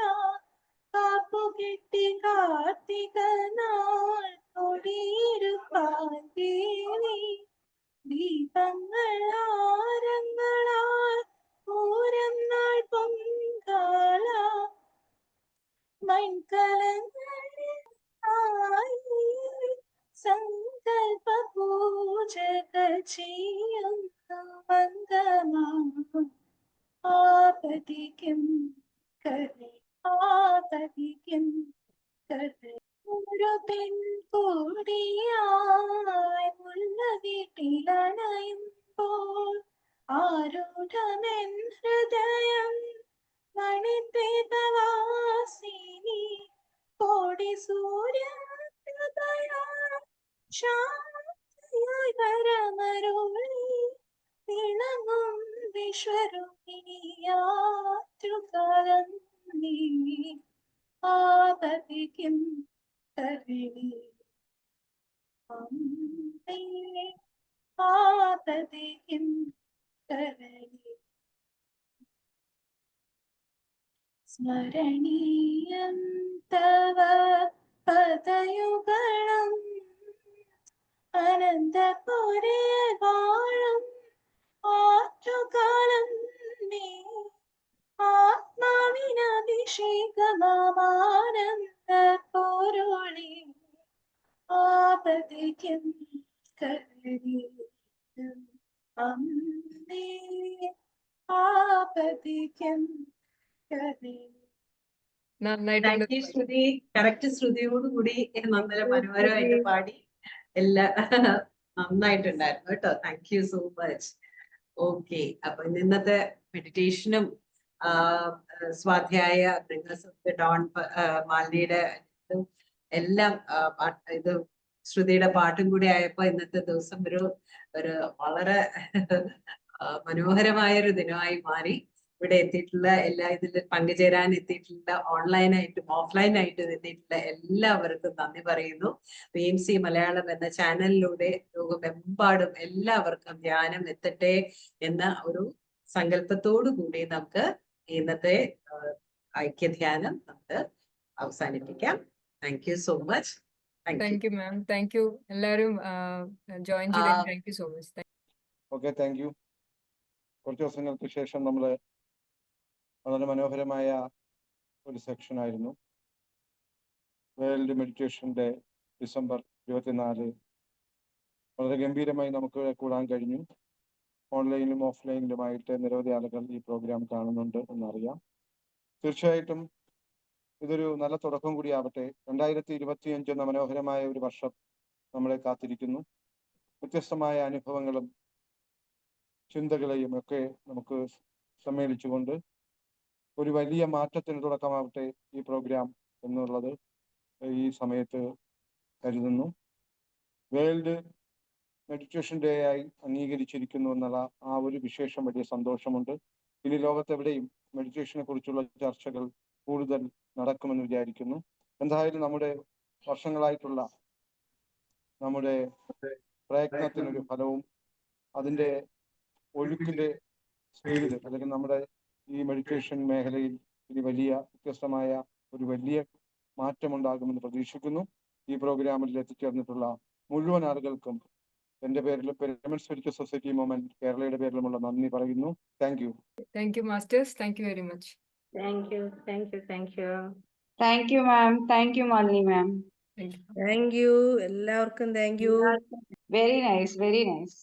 കാപ്പുകെട്ടി കാർത്തിക നാൾ കുടിയിരുപ്പായി ദീപങ്ങൾ ഹാരങ്ങളാൽ പൂരം നാൾ പൊങ്കാല മൺകലങ്ങളിൽ സങ്കൽപ്പ പൂജകൾ ചെയ്യുന്ന മംഗമാം ആപതിക്കും കരണി ആപതിക്കും കരണി ഒരു പെൺകൂടിയായി മുല്ല വീട്ടിലണയുമ്പോൾ ആരൂഢമെൻ ഹൃദയം മണിത്തേതവാസിനി കോടി സൂര്യായി വരമരുളി തിളങ്ങും വിശ്വരൂപിണിയാറ്റുകാലം നീ ആപതിക്കും കരണി അമ്മേ ആപതിക്കും കരണി സ്മരണീയം തവ പദയുഗളം അനന്തപുരയിൽ വാഴും ആറ്റുകാലം ആത്മാവിനഭിഷേകമാനന്ദ പൊരുളി ആപതിക്കും കരണി അമ്മേ ആപതിക്കും കരണി. നന്നായിട്ടുണ്ട്. Thank you Shruti. കറക്റ്റ് ശ്രുതിയോടുകൂടി നല്ല മനോഹരമായിട്ട് പാടി. എല്ലാം നന്നായിട്ടുണ്ടായിരുന്നു കേട്ടോ. Thank you so much. Okay, അപ്പൊ ഇന്നത്തെ മെഡിറ്റേഷനും സ്വാധ്യായ ഡോൺ മാലിനിയുടെ എല്ലാം ഇത് ശ്രുതിയുടെ പാട്ടും കൂടി ആയപ്പോ ഇന്നത്തെ ദിവസം ഒരു വളരെ മനോഹരമായ ഒരു ദിനമായി മാറി. ഇവിടെ എത്തിയിട്ടുള്ള ഇതിൽ പങ്കുചേരാൻ എത്തിയിട്ടുള്ള ഓൺലൈനായിട്ടും ഓഫ്ലൈനായിട്ടും എത്തിയിട്ടുള്ള എല്ലാവർക്കും നന്ദി പറയുന്നു. PMC മലയാളം എന്ന ചാനലിലൂടെ ലോകമെമ്പാടും എല്ലാവർക്കും ധ്യാനം എത്തട്ടെ എന്ന ഒരു സങ്കല്പത്തോടു കൂടി നമുക്ക് ഇന്നത്തെ ഐക്യധ്യാനം നമുക്ക് അവസാനിപ്പിക്കാം. Thank you so much. Thank you ma'am. Thank U എല്ലാവരും ജോയിൻ ചെയ്തതിന് thank you so much. Okay, thank you. കുറച്ച് ദിവസങ്ങൾക്ക് ശേഷം നമ്മൾ വളരെ മനോഹരമായ ഒരു സെക്ഷൻ ആയിരുന്നു. വേൾഡ് മെഡിറ്റേഷൻ ഡേ ഡിസംബർ 24 വളരെ ഗംഭീരമായി നമുക്ക് കൂടാൻ കഴിഞ്ഞു. ഓൺലൈനിലും ഓഫ്ലൈനിലുമായിട്ട് നിരവധി ആളുകൾ ഈ പ്രോഗ്രാം കാണുന്നുണ്ട് എന്നറിയാം. തീർച്ചയായിട്ടും ഇതൊരു നല്ല തുടക്കം കൂടിയാവട്ടെ. 2025 എന്ന മനോഹരമായ ഒരു വർഷം നമ്മളെ കാത്തിരിക്കുന്നു. വ്യത്യസ്തമായ അനുഭവങ്ങളും ചിന്തകളെയും ഒക്കെ നമുക്ക് സമ്മേളിച്ചുകൊണ്ട് ഒരു വലിയ മാറ്റത്തിന് തുടക്കമാവട്ടെ ഈ പ്രോഗ്രാം എന്നുള്ളത് ഈ സമയത്ത് കരുതുന്നു. വേൾഡ് മെഡിറ്റേഷൻ ഡേ ആയി അംഗീകരിച്ചിരിക്കുന്നു എന്നുള്ള ആ ഒരു വിശേഷം വലിയ സന്തോഷമുണ്ട്. ഇനി ലോകത്തെവിടെയും മെഡിറ്റേഷനെ കുറിച്ചുള്ള ചർച്ചകൾ കൂടുതൽ നടക്കുമെന്ന് വിചാരിക്കുന്നു. എന്തായാലും നമ്മുടെ വർഷങ്ങളായിട്ടുള്ള നമ്മുടെ പ്രയത്നത്തിനൊരു ഫലവും അതിൻ്റെ ഒഴുക്കിൻ്റെ സ്പീഡ് അല്ലെങ്കിൽ നമ്മുടെ ഈ മെഡിറ്റേഷൻ മേഖലയിൽ ഇനി വലിയ വ്യത്യസ്തമായ ഒരു വലിയ മാറ്റമുണ്ടാകുമെന്ന് പ്രതീക്ഷിക്കുന്നു. ഈ പ്രോഗ്രാമിൽ എത്തിച്ചേർന്നിട്ടുള്ള മുഴുവൻ ആളുകൾക്കും എൻ്റെ പേരിലും പിരമിഡ് സ്പിരിച്വൽ സൊസൈറ്റി മൂവ്മെന്റ് കേരളയുടെ പേരിലുമുള്ള നന്ദി പറയുന്നു. Thank you. Thank you, Masters. Thank you very much. Thank you, thank you, thank you. Thank you, ma'am. Thank you, Malini, ma'am. Thank you. Thank you എല്ലാവർക്കും thank you. Very nice, very nice.